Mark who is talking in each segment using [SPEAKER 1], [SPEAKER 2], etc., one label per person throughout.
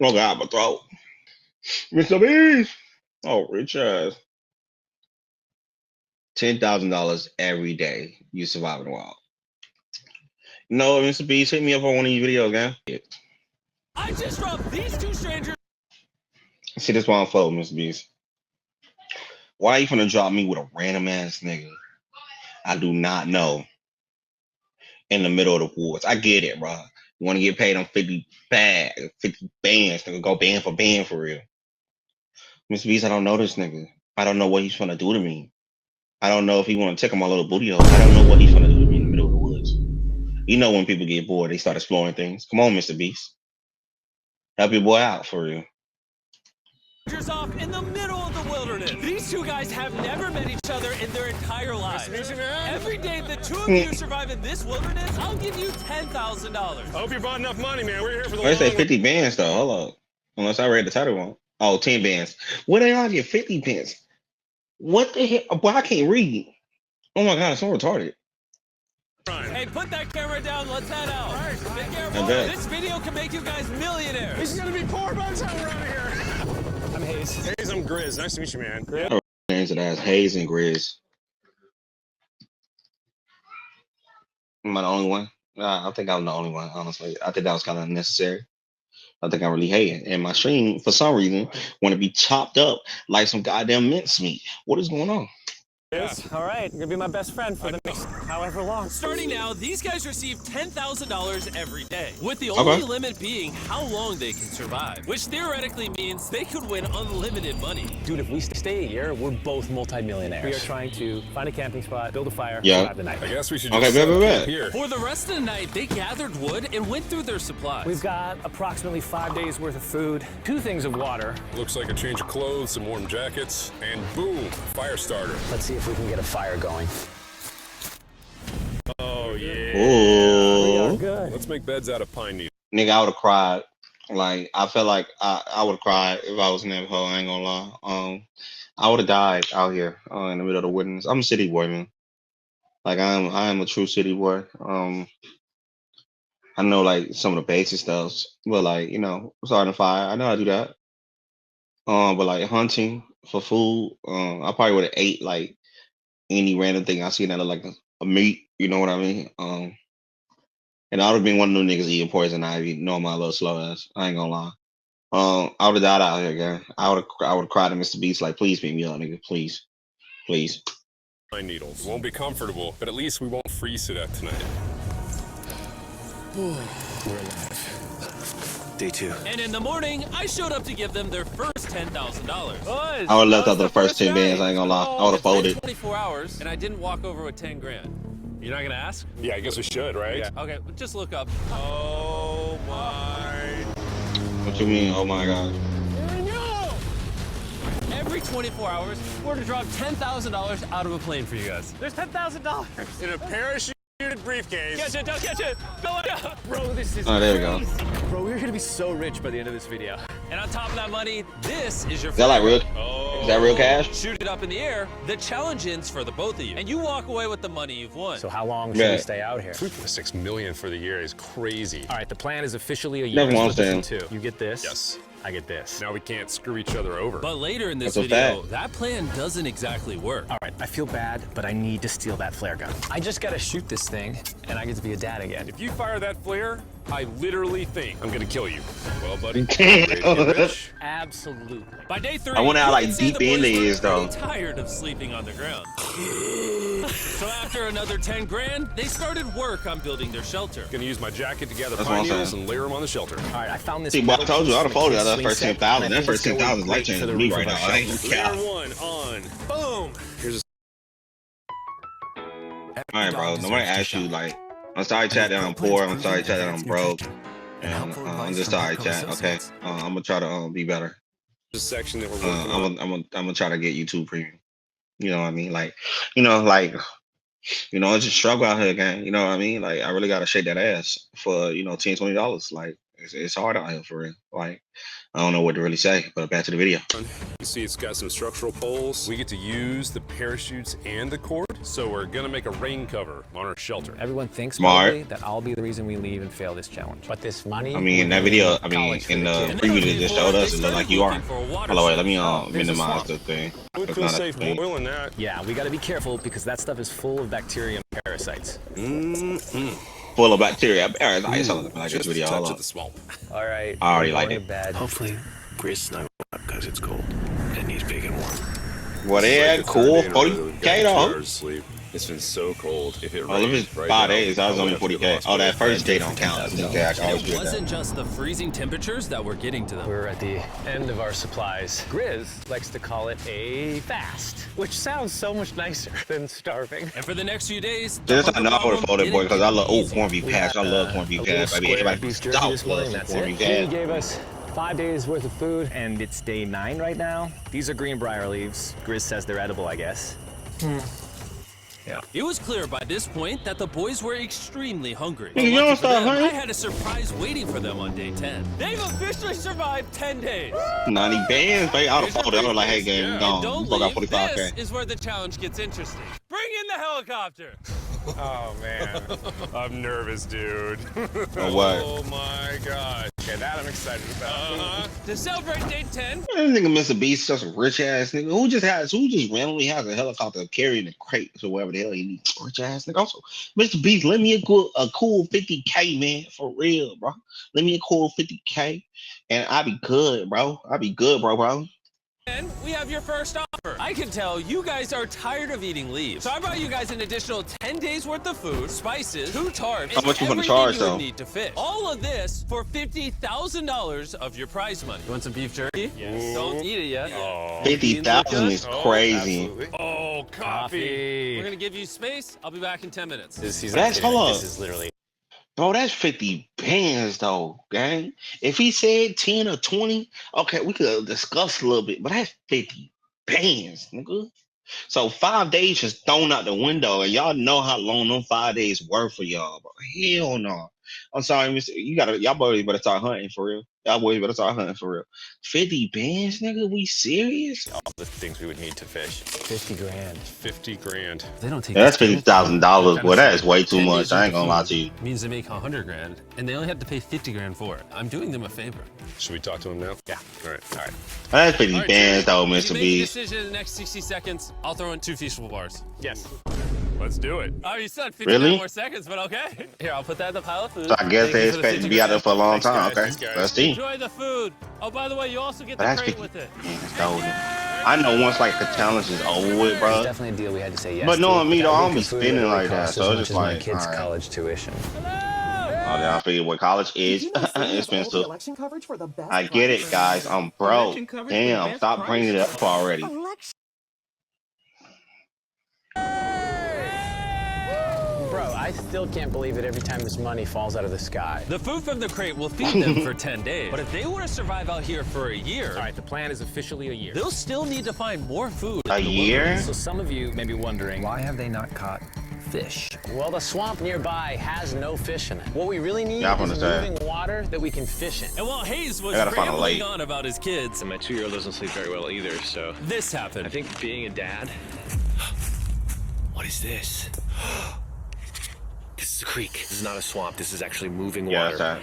[SPEAKER 1] Oh God, my throat. Mr. Beast. Oh, rich ass. $10,000 every day. You survive in the wild. No, Mr. Beast, hit me up on one of these videos, man.
[SPEAKER 2] I just dropped these two strangers.
[SPEAKER 1] See, this one flow, Mr. Beast. Why are you gonna drop me with a random ass nigga I do not know in the middle of the woods? I get it, bro. You want to get paid on 50 bands, nigga. Go band for real. Mr. Beast, I don't know this nigga. I don't know what he's gonna do to me. I don't know if he want to take my little booty hole. I don't know what he's gonna do to me in the middle of the woods. You know when people get bored, they start exploring things. Come on, Mr. Beast. Help your boy out for real.
[SPEAKER 2] Off in the middle of the wilderness. These two guys have never met each other in their entire lives. Every day the two of you survive in this wilderness, I'll give you $10,000. I
[SPEAKER 3] hope you brought enough money, man. We're here for the
[SPEAKER 1] They say 50 bands though. Hold up. Unless I read the title wrong. Oh, 10 bands. Where they all get 50 bands? What the hell? Boy, I can't read. Oh my God, I'm so retarded.
[SPEAKER 2] Hey, put that camera down. Let's head out. Be careful. This video can make you guys millionaires.
[SPEAKER 3] He's gonna be poor by the time we're out of here. I'm Hayes. Hayes, I'm Grizz. Nice to meet you, man.
[SPEAKER 1] Grizz? Names it as Hayes and Grizz. Am I the only one? I think I'm the only one, honestly. I think that was kind of unnecessary. I think I really hate it. And my stream, for some reason, want to be chopped up like some goddamn mincemeat. What is going on?
[SPEAKER 4] Yeah. All right, you're gonna be my best friend for the next however long.
[SPEAKER 2] Starting now, these guys receive $10,000 every day, with the only limit being how long they can survive, which theoretically means they could win unlimited money.
[SPEAKER 4] Dude, if we stay a year, we're both multi-millionaires. We are trying to find a camping spot, build a fire, survive the night.
[SPEAKER 3] I guess we should just camp here.
[SPEAKER 2] For the rest of the night, they gathered wood and went through their supplies.
[SPEAKER 4] We've got approximately 5 days worth of food, 2 things of water.
[SPEAKER 3] Looks like a change of clothes, some warm jackets, and boom, fire starter.
[SPEAKER 4] Let's see if we can get a fire going.
[SPEAKER 3] Oh, yeah.
[SPEAKER 1] Ooh.
[SPEAKER 4] Good.
[SPEAKER 3] Let's make beds out of pine needles.
[SPEAKER 1] Nigga, I would have cried. Like, I felt like I would have cried if I was in that hole. I ain't gonna lie. I would have died out here in the middle of the wilderness. I'm a city boy, man. Like, I am a true city boy. I know, like, some of the basic stuff, but, like, you know, starting a fire, I know how to do that. But, like, hunting for food, I probably would have ate, like, any random thing I seen that looked like a meat, you know what I mean? And I would have been one of them niggas eating poison ivy, knowing my little slow ass. I ain't gonna lie. I would have died out here, guy. I would have cried to Mr. Beast like, please pick me up, nigga, please, please.
[SPEAKER 3] Pine needles won't be comfortable, but at least we won't freeze to death tonight.
[SPEAKER 4] We're alive. Day 2.
[SPEAKER 2] And in the morning, I showed up to give them their first $10,000.
[SPEAKER 1] I would have left out the first 10 bands. I ain't gonna lie. I would have folded.
[SPEAKER 2] 24 hours, and I didn't walk over with 10 grand. You're not gonna ask?
[SPEAKER 3] Yeah, I guess we should, right?
[SPEAKER 2] Yeah. Okay, just look up. Oh my.
[SPEAKER 1] What you mean? Oh my God.
[SPEAKER 2] Every 24 hours, we're to drop $10,000 out of a plane for you guys.
[SPEAKER 4] There's $10,000
[SPEAKER 3] in a parachuted briefcase.
[SPEAKER 2] Catch it, don't catch it. Go on.
[SPEAKER 4] Bro, this is
[SPEAKER 1] Oh, there we go.
[SPEAKER 4] Bro, we're gonna be so rich by the end of this video.
[SPEAKER 2] And on top of that money, this is your.
[SPEAKER 1] Is that like real? Is that real cash?
[SPEAKER 2] Shoot it up in the air. The challenge ends for the both of you, and you walk away with the money you've won.
[SPEAKER 4] So how long should we stay out here?
[SPEAKER 3] $3.6 million for the year is crazy.
[SPEAKER 4] All right, the plan is officially a year.
[SPEAKER 1] Never mind, Sam.
[SPEAKER 4] You get this.
[SPEAKER 3] Yes.
[SPEAKER 4] I get this.
[SPEAKER 3] Now we can't screw each other over.
[SPEAKER 2] But later in this
[SPEAKER 1] That's a
[SPEAKER 2] video,
[SPEAKER 1] fact.
[SPEAKER 2] that plan doesn't exactly work.
[SPEAKER 4] All right, I feel bad, but I need to steal that flare gun. I just gotta shoot this thing, and I get to be a dad again.
[SPEAKER 3] If you fire that flare, I literally think I'm gonna kill you. Well, buddy, ready to get rich?
[SPEAKER 4] Absolutely.
[SPEAKER 2] By day 3,
[SPEAKER 1] I went out
[SPEAKER 2] you
[SPEAKER 1] like
[SPEAKER 2] can say
[SPEAKER 1] deep
[SPEAKER 2] the
[SPEAKER 1] in
[SPEAKER 2] boys
[SPEAKER 1] the
[SPEAKER 2] were
[SPEAKER 1] ears, though.
[SPEAKER 2] pretty tired of sleeping on the ground. So after another 10 grand, they started work on building their shelter.
[SPEAKER 3] Gonna use my jacket to gather
[SPEAKER 1] That's
[SPEAKER 3] pine
[SPEAKER 1] what I'm
[SPEAKER 3] needles
[SPEAKER 1] saying.
[SPEAKER 3] and layer them on the shelter.
[SPEAKER 4] All right, I found this.
[SPEAKER 1] See, but I told you, I'd have folded out that
[SPEAKER 4] swing
[SPEAKER 1] first
[SPEAKER 4] set,
[SPEAKER 1] 10,000.
[SPEAKER 4] and I
[SPEAKER 1] That
[SPEAKER 4] think
[SPEAKER 1] first
[SPEAKER 4] it's
[SPEAKER 1] 10,000 is
[SPEAKER 4] going
[SPEAKER 1] life changing
[SPEAKER 4] great
[SPEAKER 1] to me
[SPEAKER 4] for
[SPEAKER 1] right
[SPEAKER 4] the
[SPEAKER 1] now.
[SPEAKER 4] roof of
[SPEAKER 1] I ain't
[SPEAKER 4] our
[SPEAKER 1] gonna
[SPEAKER 3] Layer
[SPEAKER 1] cap.
[SPEAKER 3] 1 on. Boom. Here's
[SPEAKER 1] All right, bro. Nobody asked you, like, I'm sorry, chat, that I'm poor. I'm sorry, chat, that I'm broke. And I'm just sorry, chat. Okay, I'm gonna try to be better.
[SPEAKER 3] a section that we're working on.
[SPEAKER 1] I'm gonna try to get YouTube Premium. You know what I mean? Like, it's a struggle out here, gang. You know what I mean? Like, I really gotta shake that ass for $10, $20. Like, it's hard out here for real. Like, I don't know what to really say. But back to the video.
[SPEAKER 3] You see, it's got some structural poles. We get to use the parachutes and the cord So we're gonna make a rain cover on our shelter.
[SPEAKER 4] Everyone thinks
[SPEAKER 1] Smart.
[SPEAKER 4] probably that I'll be the reason we leave and fail this challenge. But this money.
[SPEAKER 1] I mean, in that video, I mean, in the preview they just showed us, it looked like you are. Hold on, wait, let me minimize the thing.
[SPEAKER 3] Would
[SPEAKER 1] It's
[SPEAKER 3] feel
[SPEAKER 1] not a
[SPEAKER 3] safe
[SPEAKER 1] thing.
[SPEAKER 3] boiling that.
[SPEAKER 4] Yeah, we gotta be careful because that stuff is full of bacteria and parasites.
[SPEAKER 1] Full of bacteria. Parasites. Hold on, like this video.
[SPEAKER 3] Touch
[SPEAKER 1] Hold
[SPEAKER 3] of
[SPEAKER 1] on.
[SPEAKER 3] the swamp.
[SPEAKER 4] All right.
[SPEAKER 1] I already like
[SPEAKER 4] going
[SPEAKER 1] it.
[SPEAKER 4] to bed.
[SPEAKER 5] Hopefully, Grizz snuggled up because it's cold and he's big and warm.
[SPEAKER 1] Well, they had cool 40K though.
[SPEAKER 3] Sleep. It's been so cold. If it
[SPEAKER 1] Oh, if it's 5 days, I was only 40K. Oh, that first day don't count. Okay, I can always
[SPEAKER 2] It
[SPEAKER 1] do that.
[SPEAKER 2] wasn't just the freezing temperatures that were getting to them.
[SPEAKER 4] We're at the end of our supplies. Grizz likes to call it a fast, which sounds so much nicer than starving.
[SPEAKER 2] And for the next few days,
[SPEAKER 1] This I know I would
[SPEAKER 2] problem
[SPEAKER 1] have voted boy because I love corned beef
[SPEAKER 4] We
[SPEAKER 1] hash. I
[SPEAKER 4] had,
[SPEAKER 1] love corned beef
[SPEAKER 4] a little
[SPEAKER 1] hash. I mean,
[SPEAKER 4] square
[SPEAKER 1] everybody
[SPEAKER 4] beef
[SPEAKER 1] from
[SPEAKER 4] jerky
[SPEAKER 1] South
[SPEAKER 4] this morning,
[SPEAKER 1] loves
[SPEAKER 4] that's
[SPEAKER 1] corned
[SPEAKER 4] it.
[SPEAKER 1] beef
[SPEAKER 4] He
[SPEAKER 1] hash.
[SPEAKER 4] gave us 5 days worth of food, and it's day 9 right now. These are greenbrier leaves. Grizz says they're edible, I guess. Yeah.
[SPEAKER 2] it was clear by this point that the boys were extremely hungry.
[SPEAKER 1] Nigga, you
[SPEAKER 2] Lucky
[SPEAKER 1] don't
[SPEAKER 2] for
[SPEAKER 1] stop
[SPEAKER 2] them,
[SPEAKER 1] hungry?
[SPEAKER 2] I had a surprise waiting for them on day 10. They've officially survived 10 days.
[SPEAKER 1] 90 bands, babe. I would have folded. I was like, hey, game,
[SPEAKER 3] Yeah.
[SPEAKER 1] gone.
[SPEAKER 2] Don't
[SPEAKER 1] You fuck out
[SPEAKER 2] leave.
[SPEAKER 1] 45K.
[SPEAKER 2] This is where the challenge gets interesting. Bring in the helicopter.
[SPEAKER 4] Oh, man.
[SPEAKER 3] I'm nervous, dude.
[SPEAKER 1] Or what?
[SPEAKER 3] Oh my god.
[SPEAKER 4] Okay, that I'm excited about.
[SPEAKER 2] To celebrate day 10,
[SPEAKER 1] This nigga Mr. Beast just a rich ass nigga who just randomly has a helicopter carrying the crates or whatever the hell he needs. Rich ass nigga. Also, Mr. Beast, let me a cool 50K, man, for real, bro. Let me a cool 50K, and I be good, bro. I be good, bro.
[SPEAKER 2] and we have your first offer. I can tell you guys are tired of eating leaves. So I brought you guys an additional 10 days worth of food, spices, 2 tarps,
[SPEAKER 1] How much you gonna
[SPEAKER 2] everything
[SPEAKER 1] charge,
[SPEAKER 2] you would
[SPEAKER 1] though?
[SPEAKER 2] need to fish. All of this for $50,000 of your prize money. You want some beef jerky? Yes. Don't eat it yet.
[SPEAKER 3] Oh,
[SPEAKER 1] 50,000 is crazy.
[SPEAKER 3] absolutely. Oh, coffee.
[SPEAKER 2] We're gonna give you space. I'll be back in 10 minutes.
[SPEAKER 1] That's hold on.
[SPEAKER 4] This is literally.
[SPEAKER 1] Bro, that's 50 bands though, gang. If he said 10 or 20, okay, we could discuss a little bit, but that's 50 bands, nigga. So 5 days just thrown out the window, and y'all know how long them 5 days were for y'all, bro. Hell no. I'm sorry, Mr. Y'all boys better start hunting for real. Y'all boys better start hunting for real. 50 bands, nigga? We serious?
[SPEAKER 4] All the things we would need to fish. 50 grand.
[SPEAKER 3] 50 grand.
[SPEAKER 2] They don't take
[SPEAKER 1] Yeah, that's $50,000. Boy, that is way too
[SPEAKER 2] 10
[SPEAKER 1] much.
[SPEAKER 2] days
[SPEAKER 1] I ain't
[SPEAKER 2] worth
[SPEAKER 1] gonna
[SPEAKER 2] of
[SPEAKER 1] lie
[SPEAKER 2] food
[SPEAKER 1] to you.
[SPEAKER 2] Means they make 100 grand, and they only have to pay 50 grand for it. I'm doing them a favor.
[SPEAKER 3] Should we talk to him now?
[SPEAKER 4] Yeah.
[SPEAKER 3] All right.
[SPEAKER 4] All right.
[SPEAKER 1] That's 50
[SPEAKER 2] right,
[SPEAKER 1] bands though,
[SPEAKER 2] If you
[SPEAKER 1] Mr.
[SPEAKER 2] make a
[SPEAKER 1] Beast.
[SPEAKER 2] decision in the next 60 seconds, I'll throw in 2 feasible bars.
[SPEAKER 4] Yes.
[SPEAKER 3] Let's do it.
[SPEAKER 2] Oh, you said 59
[SPEAKER 1] Really?
[SPEAKER 2] more seconds, but okay. Here, I'll put that in the pile of food.
[SPEAKER 1] So I guess
[SPEAKER 2] Thank
[SPEAKER 1] they
[SPEAKER 2] you for the
[SPEAKER 1] expect to
[SPEAKER 2] 50
[SPEAKER 1] be out there
[SPEAKER 2] grand.
[SPEAKER 1] for a long time.
[SPEAKER 3] Thanks, guys.
[SPEAKER 1] Okay,
[SPEAKER 3] Thanks, guys.
[SPEAKER 1] let's see.
[SPEAKER 2] Enjoy the food. Oh, by the way, you also get
[SPEAKER 1] But
[SPEAKER 2] the
[SPEAKER 1] that's
[SPEAKER 2] crate
[SPEAKER 1] 50
[SPEAKER 2] with it.
[SPEAKER 1] bands though. I know once like the challenge is over with, bro.
[SPEAKER 4] Definitely a deal we had to say yes
[SPEAKER 1] But
[SPEAKER 4] to.
[SPEAKER 1] knowing me, though,
[SPEAKER 4] That
[SPEAKER 1] I don't be
[SPEAKER 4] week of food
[SPEAKER 1] spending
[SPEAKER 4] literally
[SPEAKER 1] like that,
[SPEAKER 4] cost
[SPEAKER 1] so
[SPEAKER 4] as
[SPEAKER 1] it's
[SPEAKER 4] much
[SPEAKER 1] just
[SPEAKER 4] as my
[SPEAKER 1] like,
[SPEAKER 4] kids'
[SPEAKER 1] alright.
[SPEAKER 4] college tuition.
[SPEAKER 1] Oh, yeah, I figured what college is expensive.
[SPEAKER 6] Election coverage for the best
[SPEAKER 1] I get it,
[SPEAKER 6] price.
[SPEAKER 1] guys. I'm broke.
[SPEAKER 6] Election coverage for the
[SPEAKER 1] Damn,
[SPEAKER 6] best
[SPEAKER 1] stop
[SPEAKER 6] price.
[SPEAKER 1] bringing it up already.
[SPEAKER 6] Election.
[SPEAKER 4] Bro, I still can't believe it every time this money falls out of the sky.
[SPEAKER 2] The food from the crate will feed them for 10 days. But if they were to survive out here for a year,
[SPEAKER 4] All right, the plan is officially a year.
[SPEAKER 2] they'll still need to find more food.
[SPEAKER 1] A
[SPEAKER 2] in the
[SPEAKER 1] year?
[SPEAKER 2] wilderness.
[SPEAKER 4] So some of you may be wondering, why have they not caught fish? Well, the swamp nearby has no fish in it. What we really need
[SPEAKER 1] Yeah, I
[SPEAKER 4] is
[SPEAKER 1] understand.
[SPEAKER 4] moving water that we can fish in.
[SPEAKER 2] And while Hayes was
[SPEAKER 1] I gotta find a
[SPEAKER 2] rambling
[SPEAKER 1] lake.
[SPEAKER 2] on about his kids,
[SPEAKER 5] And my 2-year-old doesn't sleep very well either, so
[SPEAKER 2] this happened.
[SPEAKER 5] I think being a dad. What is this? This is a creek. This is not a swamp. This is actually moving
[SPEAKER 1] Yeah,
[SPEAKER 5] water.
[SPEAKER 1] that's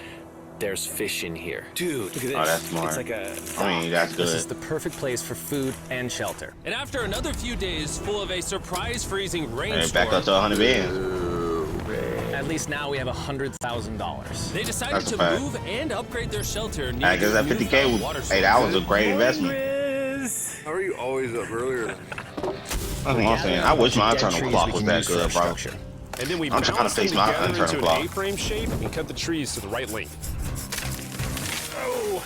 [SPEAKER 5] There's fish in here. Dude, look at this.
[SPEAKER 1] Oh, that's smart.
[SPEAKER 5] It's like a.
[SPEAKER 1] I mean, that's
[SPEAKER 4] This is
[SPEAKER 1] good.
[SPEAKER 4] the perfect place for food and shelter.
[SPEAKER 2] And after another few days full of a surprise freezing
[SPEAKER 1] And
[SPEAKER 2] rainstorm,
[SPEAKER 1] back up to 100 bands.
[SPEAKER 4] At least now we have $100,000.
[SPEAKER 2] they decided
[SPEAKER 1] That's a
[SPEAKER 2] to
[SPEAKER 1] fact.
[SPEAKER 2] move and upgrade their shelter near
[SPEAKER 1] I guess
[SPEAKER 2] their
[SPEAKER 1] that 50K
[SPEAKER 2] newfound
[SPEAKER 1] was,
[SPEAKER 2] water
[SPEAKER 1] hey, that
[SPEAKER 2] source.
[SPEAKER 1] was a great investment.
[SPEAKER 3] How are you always up earlier?
[SPEAKER 1] That's what I'm saying. I wish my internal clock was that good, bro.
[SPEAKER 3] And then we
[SPEAKER 1] I'm trying to
[SPEAKER 3] balance them
[SPEAKER 1] face my
[SPEAKER 3] together
[SPEAKER 1] internal
[SPEAKER 3] into
[SPEAKER 1] clock.
[SPEAKER 3] an A-frame shape and cut the trees to the right length. Oh.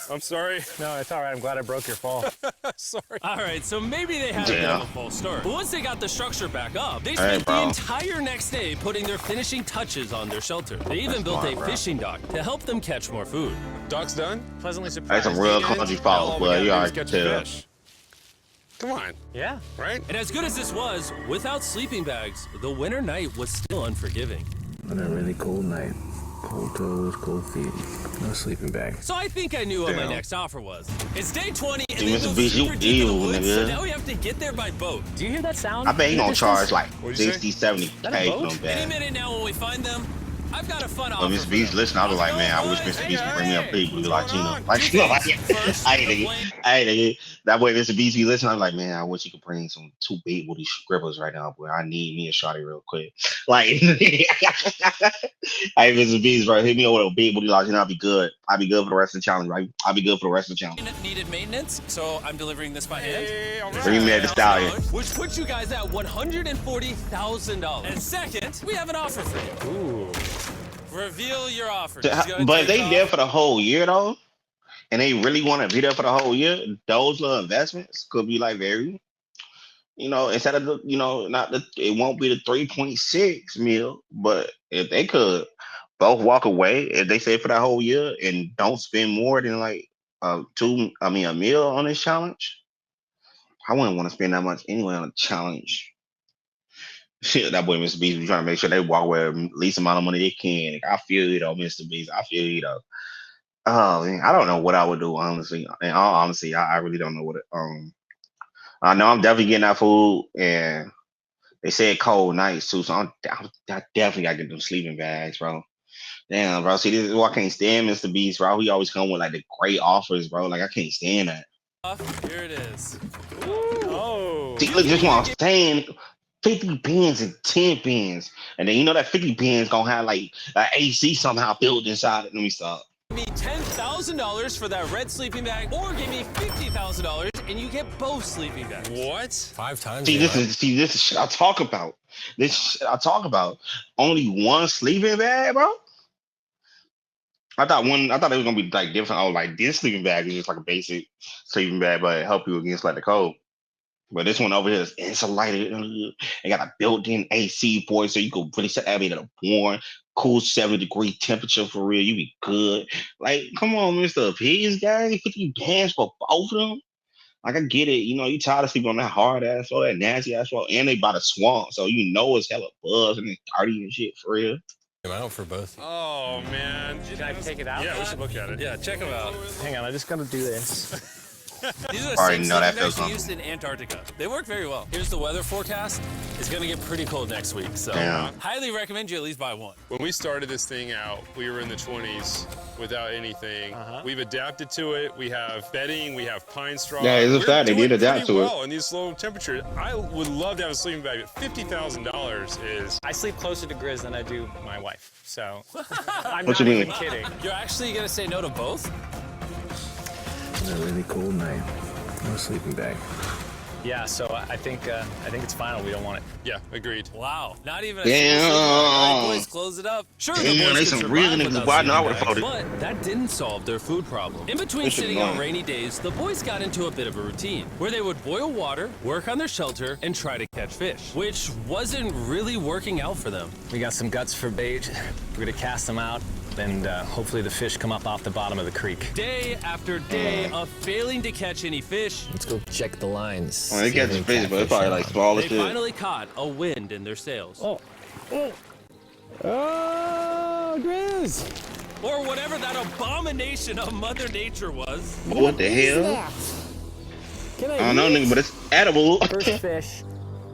[SPEAKER 3] I'm sorry.
[SPEAKER 4] No, it's all right. I'm glad I broke your fall.
[SPEAKER 3] Sorry.
[SPEAKER 2] All right, so maybe they had a bit
[SPEAKER 1] Yeah.
[SPEAKER 2] of a false start. But once they got the structure back up, they
[SPEAKER 1] Hey,
[SPEAKER 2] spent the
[SPEAKER 1] bro.
[SPEAKER 2] entire next day putting their finishing touches on their shelter. They even built
[SPEAKER 1] smart,
[SPEAKER 2] a
[SPEAKER 1] bro.
[SPEAKER 2] fishing dock to help them catch more food.
[SPEAKER 3] Dock's done?
[SPEAKER 4] Pleasantly surprised.
[SPEAKER 1] That's some real
[SPEAKER 3] Did it?
[SPEAKER 1] country
[SPEAKER 3] Now
[SPEAKER 1] fault,
[SPEAKER 3] all we
[SPEAKER 1] but
[SPEAKER 3] gotta
[SPEAKER 1] you
[SPEAKER 3] do is
[SPEAKER 1] already
[SPEAKER 3] catch
[SPEAKER 1] can
[SPEAKER 3] the
[SPEAKER 1] tell.
[SPEAKER 3] fish. Come on,
[SPEAKER 4] Yeah.
[SPEAKER 3] right?
[SPEAKER 2] And as good as this was, without sleeping bags, the winter night was still unforgiving.
[SPEAKER 5] On a really cold night,
[SPEAKER 4] Cold toes, cold feet, no sleeping bag.
[SPEAKER 2] So I think I knew what my
[SPEAKER 1] Damn.
[SPEAKER 2] next offer was. It's day 20 and
[SPEAKER 1] Dude,
[SPEAKER 2] they
[SPEAKER 1] Mr.
[SPEAKER 2] move
[SPEAKER 1] Beast, you
[SPEAKER 2] super deep in the
[SPEAKER 1] evil,
[SPEAKER 2] woods, so
[SPEAKER 1] nigga.
[SPEAKER 2] now we have to get there by boat.
[SPEAKER 4] Do you hear that sound?
[SPEAKER 1] I bet he gonna charge like
[SPEAKER 3] What'd you say?
[SPEAKER 1] 60, 70
[SPEAKER 4] that a
[SPEAKER 1] K
[SPEAKER 4] boat?
[SPEAKER 1] for them
[SPEAKER 2] Any
[SPEAKER 1] bad.
[SPEAKER 2] minute now when we find them, I've got a fun offer.
[SPEAKER 1] When Mr.
[SPEAKER 2] for
[SPEAKER 1] Beast
[SPEAKER 2] them.
[SPEAKER 1] listen, I was like, man, I wish Mr. Beast would bring me up big blue Latino. Like, you know, like, hey, that way Mr. Beast be listening. I'm like, man, I wish he could bring some 2 big booty scribbles right now, boy. I need me a shawty real quick. Like, hey, Mr. Beast, bro, hit me up with a big booty Latino. I'll be good. I'll be good for the rest of the challenge, right? I'll be good for the rest of the challenge.
[SPEAKER 2] Needed maintenance, so I'm delivering this by hand.
[SPEAKER 1] Bring me the stallion.
[SPEAKER 2] Which puts you guys at $140,000. And second, we have an offer for you.
[SPEAKER 4] Ooh.
[SPEAKER 2] Reveal your offer.
[SPEAKER 1] But if they there for the whole year though, and they really want to be there for the whole year, those little investments could be like very, you know, instead of the, you know, not the, it won't be the 3.6 mil, but if they could both walk away, if they say for the whole year and don't spend more than like a meal on this challenge, I wouldn't want to spend that much anyway on a challenge. Shit, that boy Mr. Beast be trying to make sure they walk away with the least amount of money they can. I feel you though, Mr. Beast. I feel you though. Oh man, I don't know what I would do, honestly. In all honesty, I really don't know what it I know I'm definitely getting that food, and they said cold nights too, so I definitely gotta get them sleeping bags, bro. Damn, bro. See, this is why I can't stand Mr. Beast, bro. He always come with like the great offers, bro. Like I can't stand that.
[SPEAKER 2] Here it is.
[SPEAKER 4] Oh.
[SPEAKER 1] See, look, just what I'm saying. 50 bins and 10 bins. And then you know that 50 bins gonna have like an AC somehow built inside it. Let me stop.
[SPEAKER 2] Give me $10,000 for that red sleeping bag, or give me $50,000 and you get both sleeping bags.
[SPEAKER 3] What?
[SPEAKER 4] 5 times.
[SPEAKER 1] See, this is shit I talk about. This shit I talk about. Only one sleeping bag, bro. I thought it was gonna be like different. Oh, like this sleeping bag is just like a basic sleeping bag, but it help you against like the cold. But this one over here is insulated and got a built-in AC, boy, so you can really set that at a warm, cool 70-degree temperature for real. You be good. Like, come on, Mr. Peas, guys. 50 bands for both of them. Like, I get it. You know, you tired of sleeping on that hard ass floor, that nasty ass floor, and they by the swamp, so you know it's hella buzz and it's dirty and shit for real.
[SPEAKER 4] I'm out for both.
[SPEAKER 3] Oh man.
[SPEAKER 4] Can I take it out?
[SPEAKER 3] Yeah, we should look at it.
[SPEAKER 2] Yeah, check them out.
[SPEAKER 4] Hang on, I just gotta do this.
[SPEAKER 2] These are the
[SPEAKER 1] Already
[SPEAKER 2] same
[SPEAKER 1] know that
[SPEAKER 2] sleeping
[SPEAKER 1] feels
[SPEAKER 2] bags used in Antarctica. They work very well. Here's the weather forecast. It's gonna get pretty cold next week, so
[SPEAKER 1] Damn.
[SPEAKER 2] highly recommend you at least buy one.
[SPEAKER 3] When we started this thing out, we were in the 20s without anything. We've adapted to it. We have bedding, we have pine straw.
[SPEAKER 1] Yeah, it's a
[SPEAKER 3] We're
[SPEAKER 1] fact, they
[SPEAKER 3] doing
[SPEAKER 1] did adapt
[SPEAKER 3] pretty
[SPEAKER 1] to it.
[SPEAKER 3] well in these low temperatures. I would love to have a sleeping bag, but $50,000 is.
[SPEAKER 4] I sleep closer to Grizz than I do my wife, so I'm
[SPEAKER 1] What
[SPEAKER 4] not
[SPEAKER 1] you mean?
[SPEAKER 4] even kidding.
[SPEAKER 2] You're actually gonna say no to both?
[SPEAKER 4] It's a really cold night. No sleeping bag. Yeah, so I think it's final. We don't want it.
[SPEAKER 3] Yeah, agreed.
[SPEAKER 2] Wow, not even a
[SPEAKER 1] Damn.
[SPEAKER 2] single sleeping bag. All right, boys, close it up. Sure, the
[SPEAKER 1] Damn,
[SPEAKER 2] boys
[SPEAKER 1] they
[SPEAKER 2] could
[SPEAKER 1] some
[SPEAKER 2] survive
[SPEAKER 1] real niggas,
[SPEAKER 2] without
[SPEAKER 1] boy. I know I
[SPEAKER 2] sleeping
[SPEAKER 1] would've
[SPEAKER 2] bags,
[SPEAKER 1] folded.
[SPEAKER 2] but that didn't solve their food problem. In between
[SPEAKER 1] This is
[SPEAKER 2] sitting on
[SPEAKER 1] annoying.
[SPEAKER 2] rainy days, the boys got into a bit of a routine where they would boil water, work on their shelter, and try to catch fish, which wasn't really working out for them.
[SPEAKER 4] We got some guts for bait. We're gonna cast them out, and hopefully the fish come up off the bottom of the creek.
[SPEAKER 2] Day after day of failing to catch any fish,
[SPEAKER 6] Let's go check the lines.
[SPEAKER 1] Well, they
[SPEAKER 6] see
[SPEAKER 1] catch
[SPEAKER 6] if
[SPEAKER 1] the
[SPEAKER 6] any
[SPEAKER 1] fish, but it's
[SPEAKER 6] catfish
[SPEAKER 1] probably
[SPEAKER 6] are
[SPEAKER 1] like
[SPEAKER 6] on.
[SPEAKER 1] small as
[SPEAKER 2] they
[SPEAKER 1] shit.
[SPEAKER 2] finally caught a wind in their sails.
[SPEAKER 4] Oh, Grizz!
[SPEAKER 2] Or whatever that abomination of Mother Nature was.
[SPEAKER 1] What the hell?
[SPEAKER 4] Can
[SPEAKER 1] I don't know, nigga, but it's edible.
[SPEAKER 4] First fish,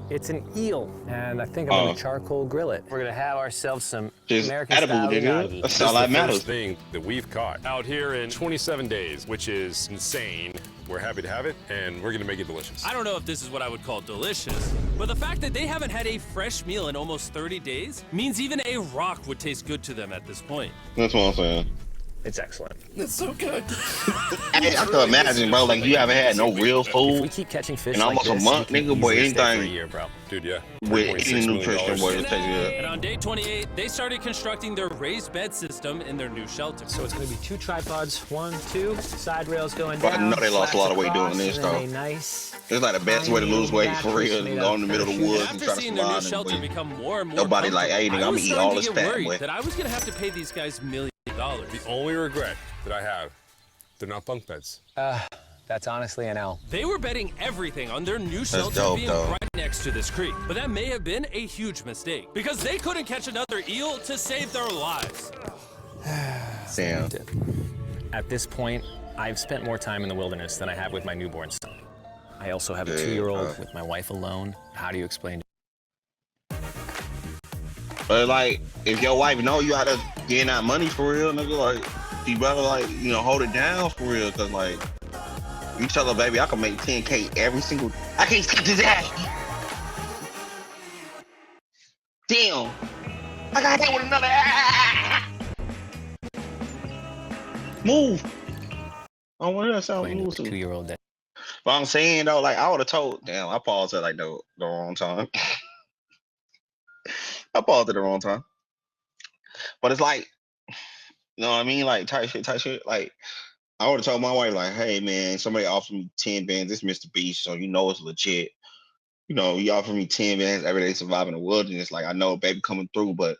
[SPEAKER 4] it's an eel, and I think I'm
[SPEAKER 1] Oh.
[SPEAKER 4] gonna charcoal grill it. We're gonna have ourselves some
[SPEAKER 1] Just
[SPEAKER 4] American
[SPEAKER 1] edible,
[SPEAKER 4] style
[SPEAKER 1] nigga.
[SPEAKER 4] unagi.
[SPEAKER 1] That's
[SPEAKER 3] This
[SPEAKER 1] all
[SPEAKER 3] is
[SPEAKER 1] that
[SPEAKER 3] the
[SPEAKER 1] matters.
[SPEAKER 3] first thing that we've caught out here in 27 days, which is insane. We're happy to have it, and we're gonna make it delicious.
[SPEAKER 2] I don't know if this is what I would call delicious, but the fact that they haven't had a fresh meal in almost 30 days means even a rock would taste good to them at this point.
[SPEAKER 1] That's what I'm saying.
[SPEAKER 4] It's excellent.
[SPEAKER 6] It's so good.
[SPEAKER 1] I can imagine, bro. Like you haven't had no real
[SPEAKER 4] If we
[SPEAKER 1] food
[SPEAKER 4] keep catching fish
[SPEAKER 1] in
[SPEAKER 4] like
[SPEAKER 1] almost a
[SPEAKER 4] this,
[SPEAKER 1] month,
[SPEAKER 4] you can
[SPEAKER 1] nigga, boy,
[SPEAKER 4] easily stay for a
[SPEAKER 1] anything-
[SPEAKER 4] year, bro.
[SPEAKER 3] Dude, yeah.
[SPEAKER 1] with
[SPEAKER 3] $3.6
[SPEAKER 1] any
[SPEAKER 3] million.
[SPEAKER 1] nutrition, boy. It tastes good.
[SPEAKER 2] And on day 28, they started constructing their raised bed system in their new shelter.
[SPEAKER 4] So it's gonna be 2 tripods, 1, 2, side rails going
[SPEAKER 1] But I
[SPEAKER 4] down.
[SPEAKER 1] know they lost a lot of weight
[SPEAKER 4] slats
[SPEAKER 1] doing this,
[SPEAKER 4] across,
[SPEAKER 1] though.
[SPEAKER 4] and then a nice
[SPEAKER 1] It's like the best way to lose weight for real.
[SPEAKER 4] Made
[SPEAKER 1] Go
[SPEAKER 4] out
[SPEAKER 1] in the
[SPEAKER 4] of
[SPEAKER 1] middle of the
[SPEAKER 4] parachute.
[SPEAKER 1] woods and
[SPEAKER 2] After
[SPEAKER 1] try to
[SPEAKER 2] seeing their new
[SPEAKER 1] survive.
[SPEAKER 2] shelter
[SPEAKER 1] And
[SPEAKER 2] become more and more
[SPEAKER 1] Nobody like, hey, nigga,
[SPEAKER 2] comfortable, I
[SPEAKER 1] I'ma
[SPEAKER 2] was
[SPEAKER 1] eat
[SPEAKER 2] starting
[SPEAKER 1] all
[SPEAKER 2] to
[SPEAKER 1] this
[SPEAKER 2] get
[SPEAKER 1] fat,
[SPEAKER 2] worried
[SPEAKER 1] boy.
[SPEAKER 2] that I was gonna have to pay these guys millions of dollars.
[SPEAKER 3] The only regret that I have, they're not bunk beds.
[SPEAKER 4] That's honestly an L.
[SPEAKER 2] They were betting everything on their new shelter
[SPEAKER 1] dope,
[SPEAKER 2] being
[SPEAKER 1] though.
[SPEAKER 2] right next to this creek. But that may have been a huge mistake because they couldn't catch another eel to save their lives.
[SPEAKER 1] Sam.
[SPEAKER 4] At this point, I've spent more time in the wilderness than I have with my newborn son. I also have a
[SPEAKER 1] Yeah,
[SPEAKER 4] 2-year-old with my wife alone. How do you explain
[SPEAKER 1] But like, if your wife know you out there getting that money for real, nigga, like, you better like, hold it down for real, cause like, you tell her, baby, I can make 10K every single. I can't skip his ass. Damn, I got hit with another. Move. I want to hear that sound
[SPEAKER 4] to
[SPEAKER 1] move
[SPEAKER 4] a
[SPEAKER 1] too.
[SPEAKER 4] 2-year-old that
[SPEAKER 1] But I'm saying though, like I would have told. Damn, I paused at like the wrong time. I paused at the wrong time. But it's like, you know what I mean? Like type shit. Like I would have told my wife, like, hey man, somebody offered me 10 bands. It's Mr. Beast, so you know it's legit. He offered me 10 bands every day surviving the wilderness. Like I know baby coming through, but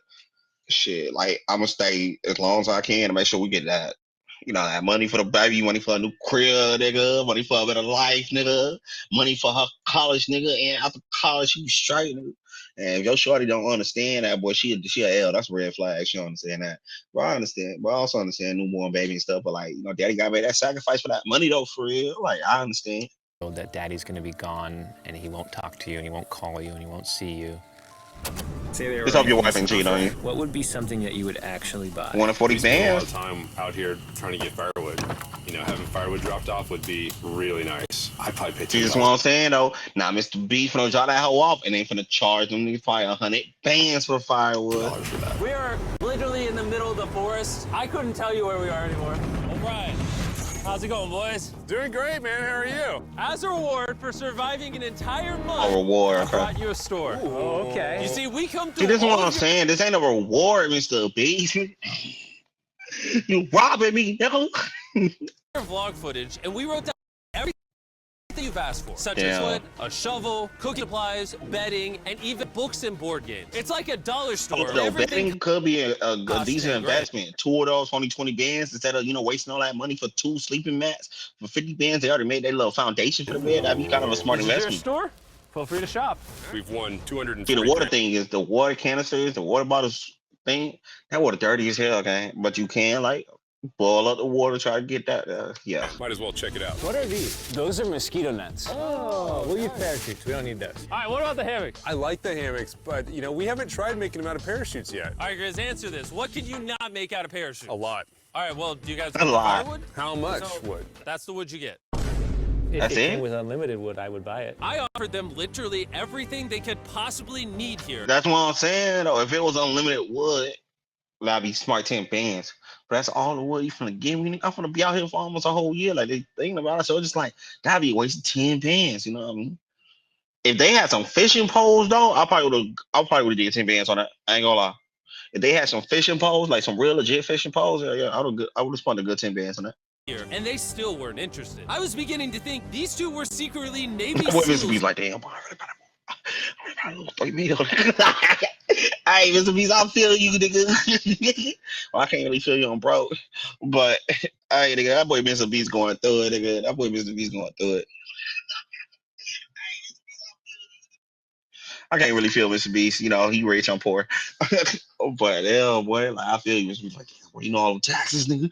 [SPEAKER 1] shit, like I'm gonna stay as long as I can to make sure we get that. That money for the baby, money for a new crib, nigga, money for a better life, nigga, money for her college, nigga, and after college, she straight, nigga. And if your shorty don't understand that, boy, she a L. That's a red flag. She don't understand that. But I understand. But I also understand newborn baby and stuff. But like, daddy got to make that sacrifice for that money though, for real. Like, I understand.
[SPEAKER 4] that daddy's going to be gone and he won't talk to you and he won't call you and he won't see you.
[SPEAKER 1] Just hope your wife ain't cheating on you.
[SPEAKER 4] What would be something that you would actually buy?
[SPEAKER 1] 140
[SPEAKER 3] We spend a lot
[SPEAKER 1] bands.
[SPEAKER 3] of time out here trying to get firewood. Having firewood dropped off would be really nice. I'd probably pay
[SPEAKER 1] See, this is what I'm saying though. Now, Mr. B finna drop that hoe off and ain't finna charge them niggas probably 100 bands for firewood.
[SPEAKER 3] for that.
[SPEAKER 2] We are literally in the middle of the forest. I couldn't tell you where we are anymore. O'Brien, how's it going, boys?
[SPEAKER 3] Doing great, man. How are you?
[SPEAKER 2] As a reward for surviving an entire month,
[SPEAKER 1] A reward,
[SPEAKER 2] I
[SPEAKER 1] okay.
[SPEAKER 2] brought you a store.
[SPEAKER 4] Oh, okay.
[SPEAKER 2] You see, we come
[SPEAKER 1] See,
[SPEAKER 2] through
[SPEAKER 1] this is what
[SPEAKER 2] all
[SPEAKER 1] I'm
[SPEAKER 2] of your
[SPEAKER 1] saying. This ain't a reward, Mr. B. You robbing me, nigga.
[SPEAKER 2] vlog footage, and we wrote down everything you've asked for, such
[SPEAKER 1] Damn.
[SPEAKER 2] as what? A shovel, cooking supplies, bedding, and even books and board games. It's like a dollar store.
[SPEAKER 1] No,
[SPEAKER 2] Everything
[SPEAKER 1] betting could be a
[SPEAKER 2] costs
[SPEAKER 1] decent
[SPEAKER 2] 10 grand.
[SPEAKER 1] investment. 2 of those, only 20 bands, instead of wasting all that money for 2 sleeping mats for 50 bands. They already made their little foundation for the bed. That'd be kind of a smart
[SPEAKER 2] This is your
[SPEAKER 1] investment.
[SPEAKER 2] store. Feel free to shop.
[SPEAKER 3] We've won 240
[SPEAKER 1] See, the water
[SPEAKER 3] grand.
[SPEAKER 1] thing is the water canisters, the water bottles thing. That water dirty as hell, okay? But you can like boil up the water, try to get that. Yeah.
[SPEAKER 3] Might as well check it out.
[SPEAKER 4] What are these? Those are mosquito nets. Oh, we'll use parachutes. We don't need those.
[SPEAKER 2] All right, what about the hammocks?
[SPEAKER 3] I like the hammocks, but we haven't tried making them out of parachutes yet.
[SPEAKER 2] All right, Grizz, answer this. What could you not make out of parachute?
[SPEAKER 3] A lot.
[SPEAKER 2] All right, well, do you guys
[SPEAKER 1] A
[SPEAKER 2] want
[SPEAKER 1] lot.
[SPEAKER 2] firewood?
[SPEAKER 3] How much
[SPEAKER 2] So,
[SPEAKER 3] wood?
[SPEAKER 2] That's the wood you get.
[SPEAKER 1] That's it?
[SPEAKER 4] With unlimited wood, I would buy it.
[SPEAKER 2] I offered them literally everything they could possibly need here.
[SPEAKER 1] That's what I'm saying, though. If it was unlimited wood, that'd be smart 10 bands. But that's all the wood you finna give me. I'm finna be out here for almost a whole year. Like, they thinking about it. So it's just like, that'd be wasting 10 bands. You know what I mean? If they had some fishing poles, though, I probably would have did 10 bands on that. I ain't gonna lie. If they had some fishing poles, like some real legit fishing poles, yeah, I would have spent a good 10 bands on that.
[SPEAKER 2] Here, and they still weren't interested. I was beginning to think these two were secretly Navy
[SPEAKER 1] What Mr.
[SPEAKER 2] SEAls.
[SPEAKER 1] B's like, damn, boy, I really about a little 3 meal. Hey, Mr. B's, I feel you, nigga. Well, I can't really feel you on bro, but hey, nigga, that boy Mr. B's going through it, nigga. That boy Mr. B's going through it. I can't really feel Mr. Beast, he rich, I'm poor. But yeah, boy, like I feel you, Mr. Beast, like, well, all them taxes, nigga.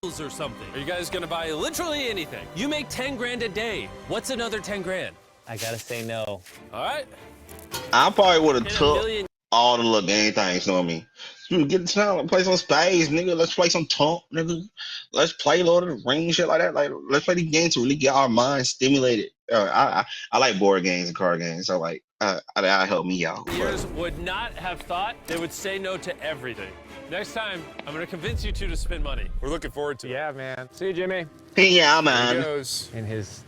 [SPEAKER 2] Or something. Are you guys gonna buy literally anything? You make 10 grand a day. What's another 10 grand?
[SPEAKER 4] I gotta say no.
[SPEAKER 2] All right.
[SPEAKER 1] I probably would have
[SPEAKER 2] In a
[SPEAKER 1] took
[SPEAKER 2] million.
[SPEAKER 1] all the little game things, you know what I mean? Get the town, play some spades, nigga. Let's play some Tunk, nigga. Let's play Lord of the Rings, shit like that. Like, let's play these games to really get our minds stimulated. I like board games and card games, so like, that help me out. But-
[SPEAKER 2] Years would not have thought they would say no to everything. Next time, I'm gonna convince you two to spend money.
[SPEAKER 3] We're looking forward to it.
[SPEAKER 4] Yeah, man. See you, Jimmy.
[SPEAKER 1] Yeah,
[SPEAKER 3] Here
[SPEAKER 1] man.
[SPEAKER 3] goes.
[SPEAKER 4] In his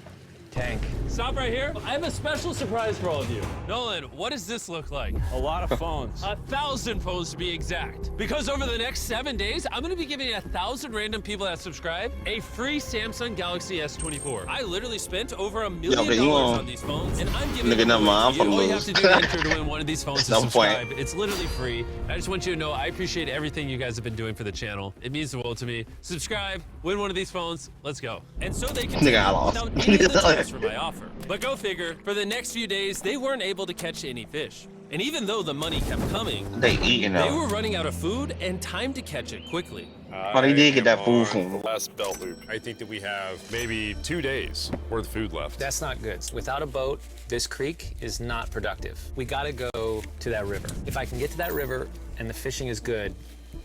[SPEAKER 4] tank.
[SPEAKER 2] Stop right here. I have a special surprise for all of you. Nolan, what does this look like?
[SPEAKER 4] A lot of phones.
[SPEAKER 2] 1,000 phones to be exact. Because over the next 7 days, I'm gonna be giving 1,000 random people that subscribe a free Samsung Galaxy S24. I literally spent over $1 million
[SPEAKER 1] but you
[SPEAKER 2] on these phones, and I'm giving
[SPEAKER 1] Nigga,
[SPEAKER 2] them
[SPEAKER 1] never
[SPEAKER 2] away
[SPEAKER 1] mind,
[SPEAKER 2] to
[SPEAKER 1] I'm
[SPEAKER 2] you.
[SPEAKER 1] finna
[SPEAKER 2] All you have
[SPEAKER 1] lose.
[SPEAKER 2] to do to enter to win one of these phones is
[SPEAKER 1] No point.
[SPEAKER 2] subscribe. It's literally free. I just want you to know I appreciate everything you guys have been doing for the channel. It means the world to me. Subscribe, win one of these phones. Let's go. And so they can
[SPEAKER 1] Nigga, I lost.
[SPEAKER 2] without any of the tools for my offer. But go figure, for the next few days, they weren't able to catch any fish. And even though the money kept coming,
[SPEAKER 1] They eating
[SPEAKER 2] they
[SPEAKER 1] though.
[SPEAKER 2] were running out of food and time to catch it quickly.
[SPEAKER 1] Oh, they did get that
[SPEAKER 3] I am
[SPEAKER 1] food
[SPEAKER 3] on
[SPEAKER 1] from
[SPEAKER 3] the
[SPEAKER 1] him.
[SPEAKER 3] last belt loop. I think that we have maybe 2 days worth of food left.
[SPEAKER 4] That's not good. Without a boat, this creek is not productive. We gotta go to that river. If I can get to that river and the fishing is good,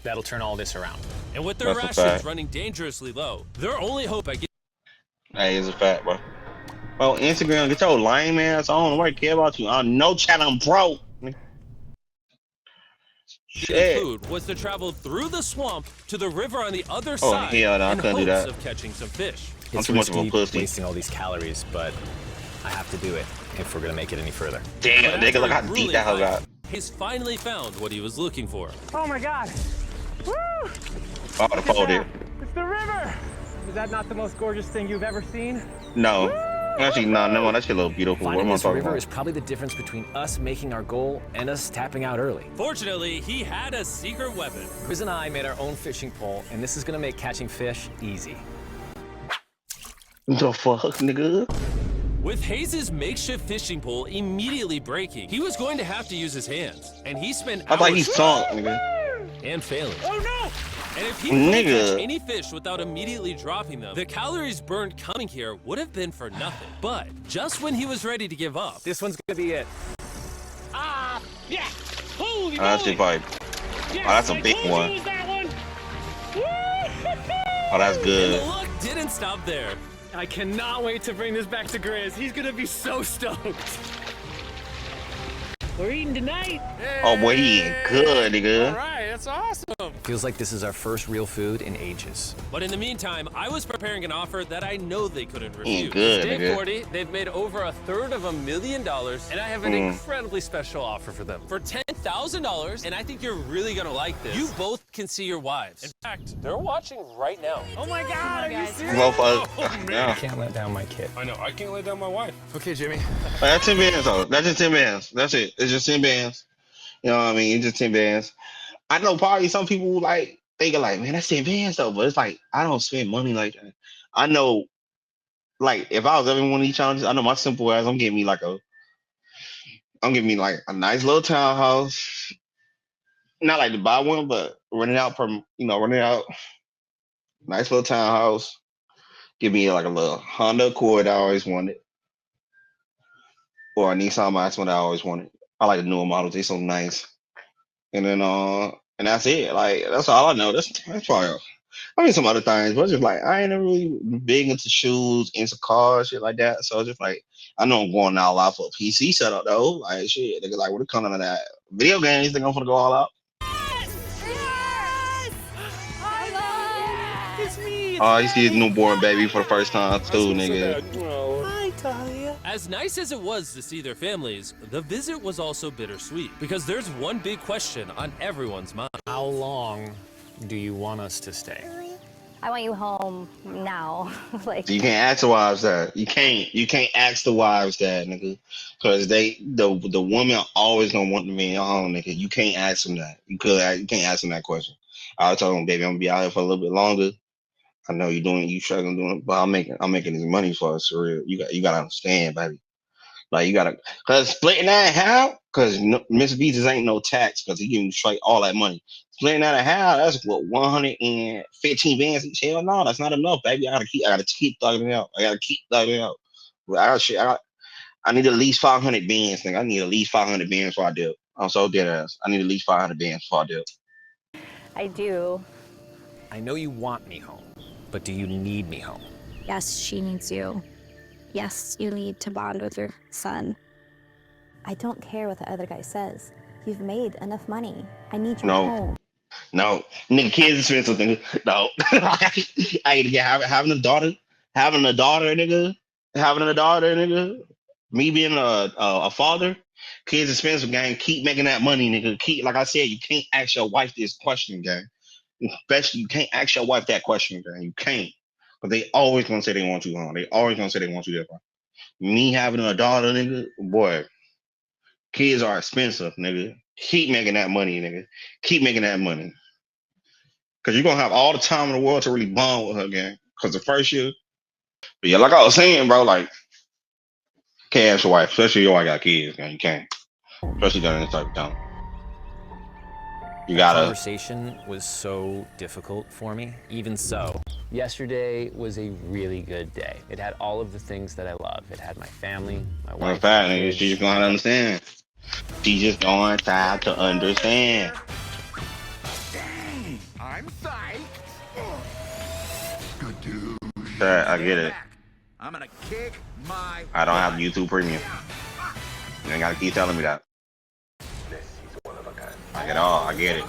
[SPEAKER 4] that'll turn all this around.
[SPEAKER 2] And with their
[SPEAKER 1] That's a
[SPEAKER 2] rations
[SPEAKER 1] fact.
[SPEAKER 2] running dangerously low, their only hope at
[SPEAKER 1] That is a fact, bro. Bro, Instagram, get your lame ass on. Nobody care about you. I know chat, I'm broke.
[SPEAKER 2] getting
[SPEAKER 1] Shit.
[SPEAKER 2] food was to travel through the swamp to the river on the other
[SPEAKER 1] Oh,
[SPEAKER 2] side
[SPEAKER 1] hell no, I
[SPEAKER 2] in
[SPEAKER 1] couldn't do
[SPEAKER 2] hopes
[SPEAKER 1] that.
[SPEAKER 2] of catching some fish.
[SPEAKER 1] I'm
[SPEAKER 4] It's
[SPEAKER 1] too much of a
[SPEAKER 4] risky
[SPEAKER 1] pussy.
[SPEAKER 4] wasting all these calories, but I have to do it if we're gonna make it any further.
[SPEAKER 1] Damn,
[SPEAKER 2] But
[SPEAKER 1] nigga, look
[SPEAKER 2] after
[SPEAKER 1] how
[SPEAKER 2] a
[SPEAKER 1] deep
[SPEAKER 2] grueling
[SPEAKER 1] that hoe
[SPEAKER 2] hike,
[SPEAKER 1] got.
[SPEAKER 2] he's finally found what he was looking for.
[SPEAKER 4] Oh my God! Woo!
[SPEAKER 1] Oh, the fold it.
[SPEAKER 4] It's the river! Is that not the most gorgeous thing you've ever seen?
[SPEAKER 1] No. Actually, no, never mind. That shit look beautiful. What
[SPEAKER 4] Finding
[SPEAKER 1] am I
[SPEAKER 4] this
[SPEAKER 1] talking
[SPEAKER 4] river
[SPEAKER 1] about?
[SPEAKER 4] is probably the difference between us making our goal and us tapping out early.
[SPEAKER 2] Fortunately, he had a secret weapon.
[SPEAKER 4] Chris and I made our own fishing pole, and this is gonna make catching fish easy.
[SPEAKER 1] The fuck, nigga?
[SPEAKER 2] With Hayes' makeshift fishing pole immediately breaking, he was going to have to use his hands. And he spent
[SPEAKER 1] I thought he
[SPEAKER 2] hours
[SPEAKER 1] sunk, nigga.
[SPEAKER 2] and failing.
[SPEAKER 4] Oh no!
[SPEAKER 2] And if he couldn't
[SPEAKER 1] Nigga.
[SPEAKER 2] catch any fish without immediately dropping them, the calories burned coming here would have been for nothing. But just when he was ready to give up,
[SPEAKER 4] This one's gonna be it.
[SPEAKER 1] Oh, that shit probably. Oh, that's a big one. Oh, that's
[SPEAKER 2] and the
[SPEAKER 1] good.
[SPEAKER 2] luck didn't stop there.
[SPEAKER 4] I cannot wait to bring this back to Grizz. He's gonna be so stoked. We're eating tonight.
[SPEAKER 1] Oh, boy, he eating good, nigga.
[SPEAKER 3] All right, that's awesome.
[SPEAKER 4] Feels like this is our first real food in ages.
[SPEAKER 2] But in the meantime, I was preparing an offer that I know they couldn't
[SPEAKER 1] Eating
[SPEAKER 2] refuse.
[SPEAKER 1] good,
[SPEAKER 2] Day
[SPEAKER 1] nigga.
[SPEAKER 2] 40, they've made over $250,000, and I have an incredibly special offer for them. For $10,000, and I think you're really gonna like this. You both can see your wives. In fact, they're watching right now.
[SPEAKER 4] Oh my God! Are you serious?
[SPEAKER 1] Motherfucker. Yeah.
[SPEAKER 4] Can't let down my kid.
[SPEAKER 3] I know, I can't let down my wife.
[SPEAKER 4] Okay, Jimmy.
[SPEAKER 1] That's 10 bands, though. That's just 10 bands. That's it. It's just 10 bands. You know what I mean? It's just 10 bands. I know probably some people like thinking like, man, that's 10 bands though. But it's like I don't spend money like that. I know, like if I was ever in one of these challenges, I know my simple ass. I'm getting me like a nice little townhouse. Not like to buy one, but rent it out nice little townhouse. Give me like a little Honda Accord I always wanted, or a Nissan Maxima that I always wanted. I like the newer models; they so nice. And then and that's it. Like that's all I know. That's probably. I mean some other things, but it's just like I ain't really big into shoes, into cars, shit like that. So it's just like I know I'm going all out for a PC setup though. Like shit, they like what it coming out of that video games? They gonna go all out.
[SPEAKER 2] It's me.
[SPEAKER 1] Oh, you see his newborn baby for the first time too, nigga.
[SPEAKER 2] As nice as it was to see their families, the visit was also bittersweet because there's one big question on everyone's mind.
[SPEAKER 4] How long do you want us to stay?
[SPEAKER 7] I want you home now. Like,
[SPEAKER 1] You can't ask the wives that. You can't ask the wives that, nigga, because the woman always gonna want the man home, nigga. You can't ask them that. You can't ask them that question. I told him, baby, I'm gonna be out here for a little bit longer. I know you struggling doing it, but I'm making this money for us, for real. You gotta understand, baby. Like you gotta, cause splitting that in half, cause Miss Visas ain't no tax, cause he giving you straight all that money. Splitting that in half, that's what 115 bands each. Hell no, that's not enough, baby. I gotta keep thugging it out. But I need at least 500 bands, nigga. I need at least 500 bands before I dip. I'm so dead ass. I need at least 500 bands before I dip.
[SPEAKER 7] I do.
[SPEAKER 4] I know you want me home, but do you need me home?
[SPEAKER 8] Yes, she needs you. Yes, you need to bond with your son.
[SPEAKER 7] I don't care what the other guy says. You've made enough money. I need you
[SPEAKER 1] No.
[SPEAKER 7] home.
[SPEAKER 1] No, nigga, kids expensive, nigga. No, having a daughter, nigga. Me being a father, kids expensive, gang. Keep making that money, nigga. Like I said, you can't ask your wife this question, gang. Especially, you can't ask your wife that question, gang. You can't, but they always gonna say they want you home. They always gonna say they want you there. Me having a daughter, nigga, boy, kids are expensive, nigga. Keep making that money, nigga. Keep making that money. Because you're going to have all the time in the world to really bond with her, gang. Because the first year. But yeah, like I was saying, bro, like, can't ask your wife, especially your wife got kids, gang. You can't. Especially during this type of time. You
[SPEAKER 6] The
[SPEAKER 1] gotta.
[SPEAKER 6] conversation was so difficult for me. Even so, yesterday was a really good day. It had all of the things that I love. It had my family, my
[SPEAKER 1] In
[SPEAKER 6] wife.
[SPEAKER 1] fact,
[SPEAKER 6] my
[SPEAKER 1] nigga,
[SPEAKER 6] kids.
[SPEAKER 1] she just gonna understand. She just gonna try to understand.
[SPEAKER 9] Dang, I'm psyched. Good dude.
[SPEAKER 1] I get it.
[SPEAKER 9] I'm gonna kick my.
[SPEAKER 1] I don't have YouTube Premium. You ain't gotta keep telling me that. I get all. I get it.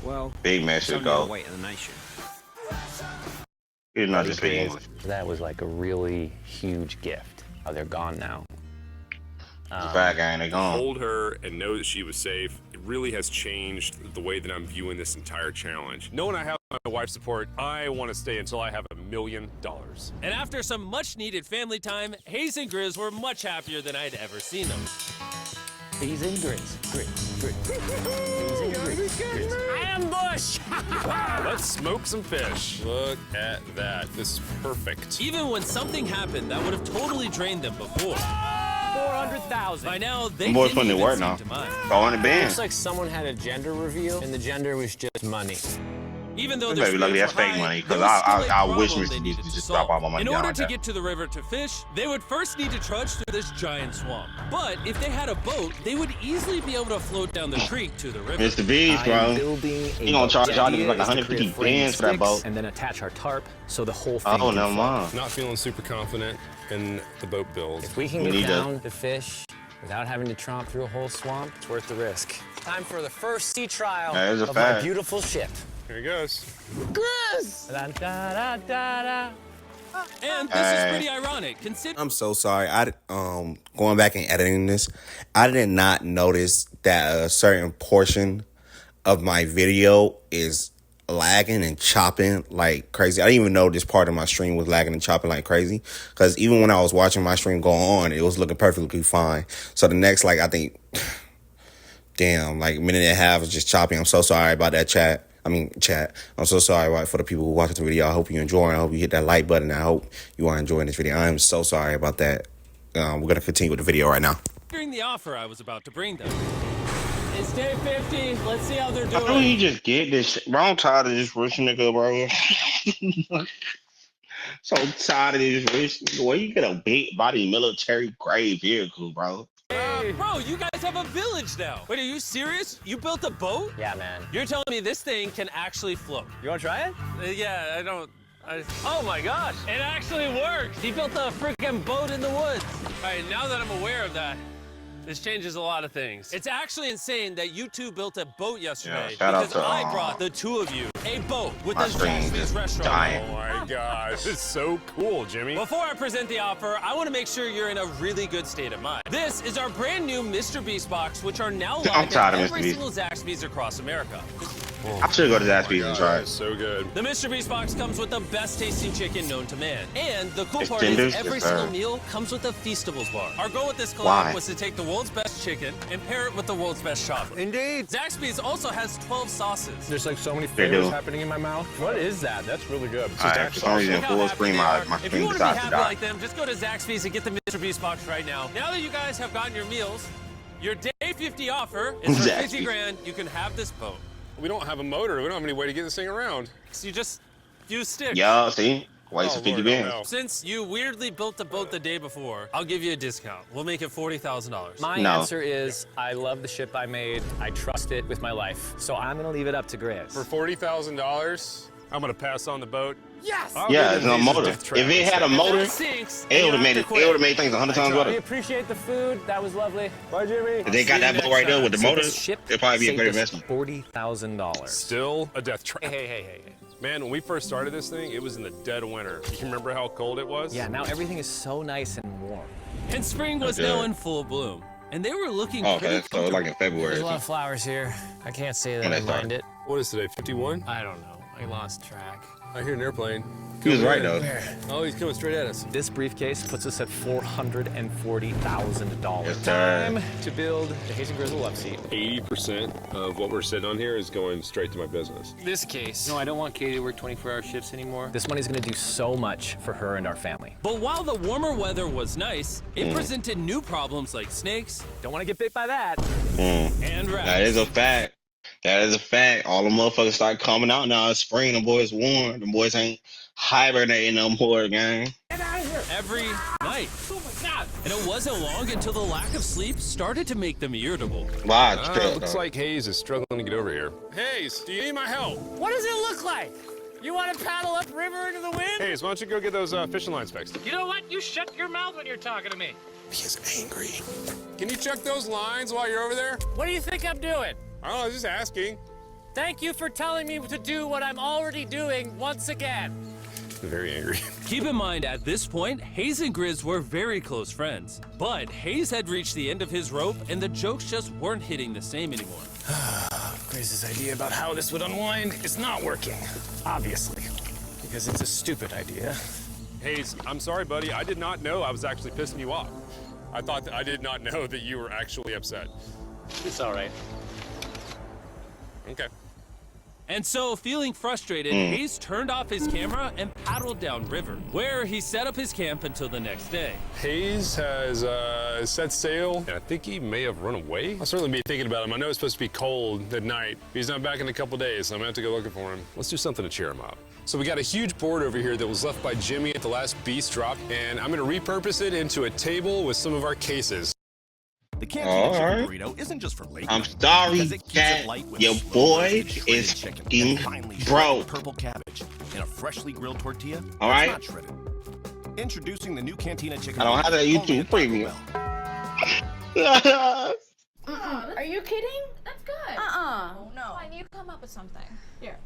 [SPEAKER 10] Well,
[SPEAKER 1] Big man should go.
[SPEAKER 10] weight of the nation.
[SPEAKER 1] He's not just speak English.
[SPEAKER 6] That was like a really huge gift. Oh, they're gone now.
[SPEAKER 1] Fat guy, they gone.
[SPEAKER 3] Hold her and know that she was safe. It really has changed the way that I'm viewing this entire challenge. Knowing I have my wife's support, I want to stay until I have $1 million.
[SPEAKER 2] And after some much-needed family time, Hayes and Grizz were much happier than I'd ever seen them.
[SPEAKER 6] Hayes and Grizz. Hayes and Grizz.
[SPEAKER 2] Ambush!
[SPEAKER 3] Let's smoke some fish. Look at that. This is perfect.
[SPEAKER 2] Even when something happened that would have totally drained them before. 400,000. By now, they
[SPEAKER 1] Them boys
[SPEAKER 2] didn't
[SPEAKER 1] putting to
[SPEAKER 2] even
[SPEAKER 1] work
[SPEAKER 2] seem
[SPEAKER 1] now.
[SPEAKER 2] to mind.
[SPEAKER 1] 400 bands.
[SPEAKER 6] Looks like someone had a gender reveal, and the gender was just money.
[SPEAKER 2] Even though
[SPEAKER 1] This
[SPEAKER 2] their
[SPEAKER 1] baby lucky
[SPEAKER 2] spirits
[SPEAKER 1] that's
[SPEAKER 2] were
[SPEAKER 1] fake
[SPEAKER 2] high,
[SPEAKER 1] money,
[SPEAKER 2] there
[SPEAKER 1] 'cause
[SPEAKER 2] was still a
[SPEAKER 1] I wish
[SPEAKER 2] problem
[SPEAKER 1] Mr.
[SPEAKER 2] they
[SPEAKER 1] Beast
[SPEAKER 2] needed
[SPEAKER 1] would
[SPEAKER 2] to
[SPEAKER 1] just drop
[SPEAKER 2] solve.
[SPEAKER 1] all my money
[SPEAKER 2] In
[SPEAKER 1] down
[SPEAKER 2] order
[SPEAKER 1] like
[SPEAKER 2] to
[SPEAKER 1] that.
[SPEAKER 2] get to the river to fish, they would first need to trudge through this giant swamp. But if they had a boat, they would easily be able to float down the creek to the river.
[SPEAKER 1] Mr. Beast, bro. He gonna charge y'all niggas like 150 bands for that boat.
[SPEAKER 6] And then attach our tarp so the whole thing
[SPEAKER 1] Oh,
[SPEAKER 6] can
[SPEAKER 1] no,
[SPEAKER 6] float.
[SPEAKER 1] mom.
[SPEAKER 3] Not feeling super confident in the boat build.
[SPEAKER 6] If we can
[SPEAKER 1] We
[SPEAKER 6] get
[SPEAKER 1] need
[SPEAKER 6] down the fish without having to tromp through a whole swamp, it's worth the risk. Time for the first sea trial
[SPEAKER 1] That is a
[SPEAKER 6] of my
[SPEAKER 1] fact.
[SPEAKER 6] beautiful ship.
[SPEAKER 3] Here he goes.
[SPEAKER 2] And this is pretty ironic, considering
[SPEAKER 11] I'm so sorry. Going back and editing this, I did not notice that a certain portion of my video is lagging and chopping like crazy. I didn't even know this part of my stream was lagging and chopping like crazy, because even when I was watching my stream go on, it was looking perfectly fine. So the next, like, I think, damn, like, minute and a half was just chopping. I'm so sorry about that, chat. I'm so sorry for the people who watch the video. I hope you enjoy. I hope you hit that like button. I hope you are enjoying this video. I am so sorry about that. We're going to continue with the video right now.
[SPEAKER 2] the offer I was about to bring them. It's day 50. Let's see how they're doing.
[SPEAKER 1] How do you just get this shit? Bro, I'm tired of this rich nigga, bro. So tired of this rich nigga. Where you get a big body military grade vehicle, bro?
[SPEAKER 2] Bro, you guys have a village now. Wait, are you serious? You built a boat?
[SPEAKER 6] Yeah, man.
[SPEAKER 2] You're telling me this thing can actually float?
[SPEAKER 6] You want to try it?
[SPEAKER 2] Yeah, oh my gosh, it actually works. He built a freaking boat in the woods. All right, now that I'm aware of that, this changes a lot of things. It's actually insane that you two built a boat yesterday
[SPEAKER 1] shout out
[SPEAKER 2] because
[SPEAKER 1] to,
[SPEAKER 2] I brought the two of you a boat with
[SPEAKER 1] my
[SPEAKER 2] this
[SPEAKER 1] screen
[SPEAKER 2] Jack's
[SPEAKER 1] just
[SPEAKER 2] restaurant.
[SPEAKER 1] dying.
[SPEAKER 3] Oh my gosh, it's so cool, Jimmy.
[SPEAKER 2] Before I present the offer, I want to make sure you're in a really good state of mind. This is our brand new Mr. Beast box, which are now live
[SPEAKER 1] I'm tired
[SPEAKER 2] at
[SPEAKER 1] of Mr.
[SPEAKER 2] every
[SPEAKER 1] Beast.
[SPEAKER 2] single Zaxby's across America.
[SPEAKER 1] I should go to Zaxby's and try it.
[SPEAKER 3] So good.
[SPEAKER 2] The Mr. Beast box comes with the best tasting chicken known to man. And the cool
[SPEAKER 1] It's
[SPEAKER 2] part
[SPEAKER 1] tenders?
[SPEAKER 2] is every
[SPEAKER 1] Yes, sir.
[SPEAKER 2] single meal comes with a Feastables bar. Our goal with this collab
[SPEAKER 1] Why?
[SPEAKER 2] was to take the world's best chicken and pair it with the world's best chocolate. Indeed. Zaxby's also has 12 sauces.
[SPEAKER 6] There's like so many
[SPEAKER 1] They
[SPEAKER 6] flavors
[SPEAKER 1] do.
[SPEAKER 6] happening in my mouth. What is that? That's really good.
[SPEAKER 1] Alright, for some reason,
[SPEAKER 2] Look how
[SPEAKER 1] full
[SPEAKER 2] happy
[SPEAKER 1] screen,
[SPEAKER 2] they
[SPEAKER 1] my
[SPEAKER 2] are. If you
[SPEAKER 1] screen
[SPEAKER 2] want to be
[SPEAKER 1] decides to
[SPEAKER 2] happy
[SPEAKER 1] die.
[SPEAKER 2] like them, just go to Zaxby's and get the Mr. Beast box right now. Now that you guys have gotten your meals, your day 50 offer is for 50
[SPEAKER 1] Zaxby's.
[SPEAKER 2] grand. You can have this boat.
[SPEAKER 3] We don't have a motor. We don't have any way to get this thing around.
[SPEAKER 2] So you just use sticks.
[SPEAKER 1] Yo, see? Waste
[SPEAKER 3] Oh,
[SPEAKER 1] of 50
[SPEAKER 3] Lord,
[SPEAKER 1] bands.
[SPEAKER 3] no.
[SPEAKER 2] Since you weirdly built the boat the day before, I'll give you a discount. We'll make it $40,000.
[SPEAKER 6] My
[SPEAKER 1] No.
[SPEAKER 6] answer is I love the ship I made. I trust it with my life. So I'm going to leave it up to Grizz.
[SPEAKER 3] For $40,000, I'm gonna pass on the boat.
[SPEAKER 2] Yes!
[SPEAKER 1] Yeah, it's no motor. If it had a motor,
[SPEAKER 2] It sinks.
[SPEAKER 1] it would have made things 100 times
[SPEAKER 6] We
[SPEAKER 1] better.
[SPEAKER 6] appreciate the food. That was lovely. Bye, Jimmy.
[SPEAKER 1] If they got that boat right there with the
[SPEAKER 6] So
[SPEAKER 1] motor,
[SPEAKER 6] this ship
[SPEAKER 1] it'd probably be a
[SPEAKER 6] saved
[SPEAKER 1] great
[SPEAKER 6] us
[SPEAKER 1] investment.
[SPEAKER 6] $40,000.
[SPEAKER 3] Still a death trap.
[SPEAKER 6] Hey.
[SPEAKER 3] Man, when we first started this thing, it was in the dead of winter. You remember how cold it was?
[SPEAKER 6] Yeah, now everything is so nice and warm.
[SPEAKER 2] And spring was
[SPEAKER 1] Okay.
[SPEAKER 2] now in full bloom. And they were looking
[SPEAKER 1] Oh,
[SPEAKER 2] pretty
[SPEAKER 1] okay, so like in February.
[SPEAKER 6] There's a
[SPEAKER 1] or
[SPEAKER 6] lot of
[SPEAKER 1] something.
[SPEAKER 6] flowers here. I can't say that
[SPEAKER 1] When
[SPEAKER 6] I
[SPEAKER 1] they start.
[SPEAKER 6] mind it.
[SPEAKER 3] What is today, 51?
[SPEAKER 6] I don't know. I lost track.
[SPEAKER 3] I hear an airplane.
[SPEAKER 1] He was right though.
[SPEAKER 3] Oh, he's coming straight at us.
[SPEAKER 4] This briefcase puts us at $440,000.
[SPEAKER 1] Yes, sir.
[SPEAKER 4] Time to build the Hayes and Grizzle love seat.
[SPEAKER 3] 80% of what we're sitting on here is going straight to my business.
[SPEAKER 4] This case. No, I don't want Katie to work 24-hour shifts anymore. This money's gonna do so much for her and our family.
[SPEAKER 2] But while the warmer weather was nice, it presented new problems like snakes.
[SPEAKER 4] Don't want to get bit by that.
[SPEAKER 2] And rats.
[SPEAKER 1] That is a fact. That is a fact. All the motherfuckers start coming out now. It's spring. The boys warm. The boys ain't hibernating no more, gang.
[SPEAKER 2] Every night. Oh my God. And it wasn't long until the lack of sleep started to make them irritable.
[SPEAKER 1] Wow,
[SPEAKER 3] Looks like Hayes is struggling to get over here. Hayes, do you need my help?
[SPEAKER 2] What does it look like? You want to paddle upriver into the wind?
[SPEAKER 3] Hayes, why don't you go get those fishing lines fixed?
[SPEAKER 2] You know what? You shut your mouth when you're talking to me.
[SPEAKER 3] He is angry. Can you check those lines while you're over there?
[SPEAKER 2] What do you think I'm doing?
[SPEAKER 3] I don't know, I was just asking.
[SPEAKER 2] Thank you for telling me to do what I'm already doing once again.
[SPEAKER 3] Very angry.
[SPEAKER 2] Keep in mind, at this point, Hayes and Grizz were very close friends. But Hayes had reached the end of his rope, and the jokes just weren't hitting the same anymore.
[SPEAKER 4] Grizz's idea about how this would unwind is not working, obviously, because it's a stupid idea.
[SPEAKER 3] Hayes, I'm sorry, buddy. I did not know I was actually pissing you off. I did not know that you were actually upset.
[SPEAKER 4] It's all right.
[SPEAKER 3] Okay.
[SPEAKER 2] And so, feeling frustrated, Hayes turned off his camera and paddled downriver, where he set up his camp until the next day.
[SPEAKER 3] Hayes has set sail, and I think he may have run away. I'll certainly be thinking about him. I know it's supposed to be cold at night. He's not back in a couple days, so I'm gonna have to go looking for him. Let's do something to cheer him up. So we got a huge board over here that was left by Jimmy at the last beast drop, and I'm gonna repurpose it into a table with some of our cases.
[SPEAKER 9] The Cantina Chicken Burrito isn't just for late.
[SPEAKER 1] I'm sorry that your boy is fucking broke.
[SPEAKER 9] Purple cabbage and a freshly grilled tortilla.
[SPEAKER 1] All right.
[SPEAKER 9] Not shredded. Introducing the new Cantina Chicken.
[SPEAKER 1] I don't have that YouTube premium.
[SPEAKER 10] Are you kidding?
[SPEAKER 8] That's good.
[SPEAKER 10] Oh, no.
[SPEAKER 8] Fine, you come up with something.
[SPEAKER 10] Here.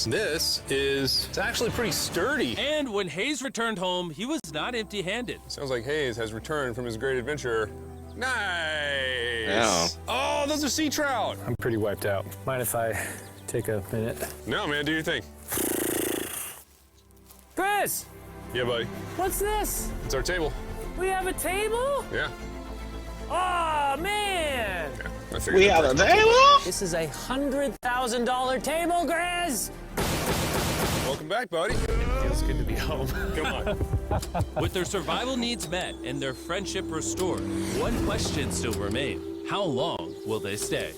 [SPEAKER 3] This is it's actually pretty sturdy.
[SPEAKER 2] And when Hayes returned home, he was not empty-handed.
[SPEAKER 3] Sounds like Hayes has returned from his great adventure. Nice.
[SPEAKER 1] Yeah.
[SPEAKER 3] Oh, those are sea trout.
[SPEAKER 4] I'm pretty wiped out. Mind if I take a minute?
[SPEAKER 3] No, man, do your thing.
[SPEAKER 2] Chris,
[SPEAKER 3] Yeah, buddy.
[SPEAKER 2] what's this?
[SPEAKER 3] It's our table.
[SPEAKER 2] We have a table?
[SPEAKER 3] Yeah.
[SPEAKER 2] Oh, man.
[SPEAKER 3] I figured
[SPEAKER 1] We
[SPEAKER 3] that
[SPEAKER 1] have a
[SPEAKER 3] part.
[SPEAKER 1] table?
[SPEAKER 2] This is a $100,000 table, Grizz.
[SPEAKER 3] Welcome back, buddy.
[SPEAKER 4] Feels good to be home.
[SPEAKER 3] Come on.
[SPEAKER 2] With their survival needs met and their friendship restored, one question still remained. How long will they stay?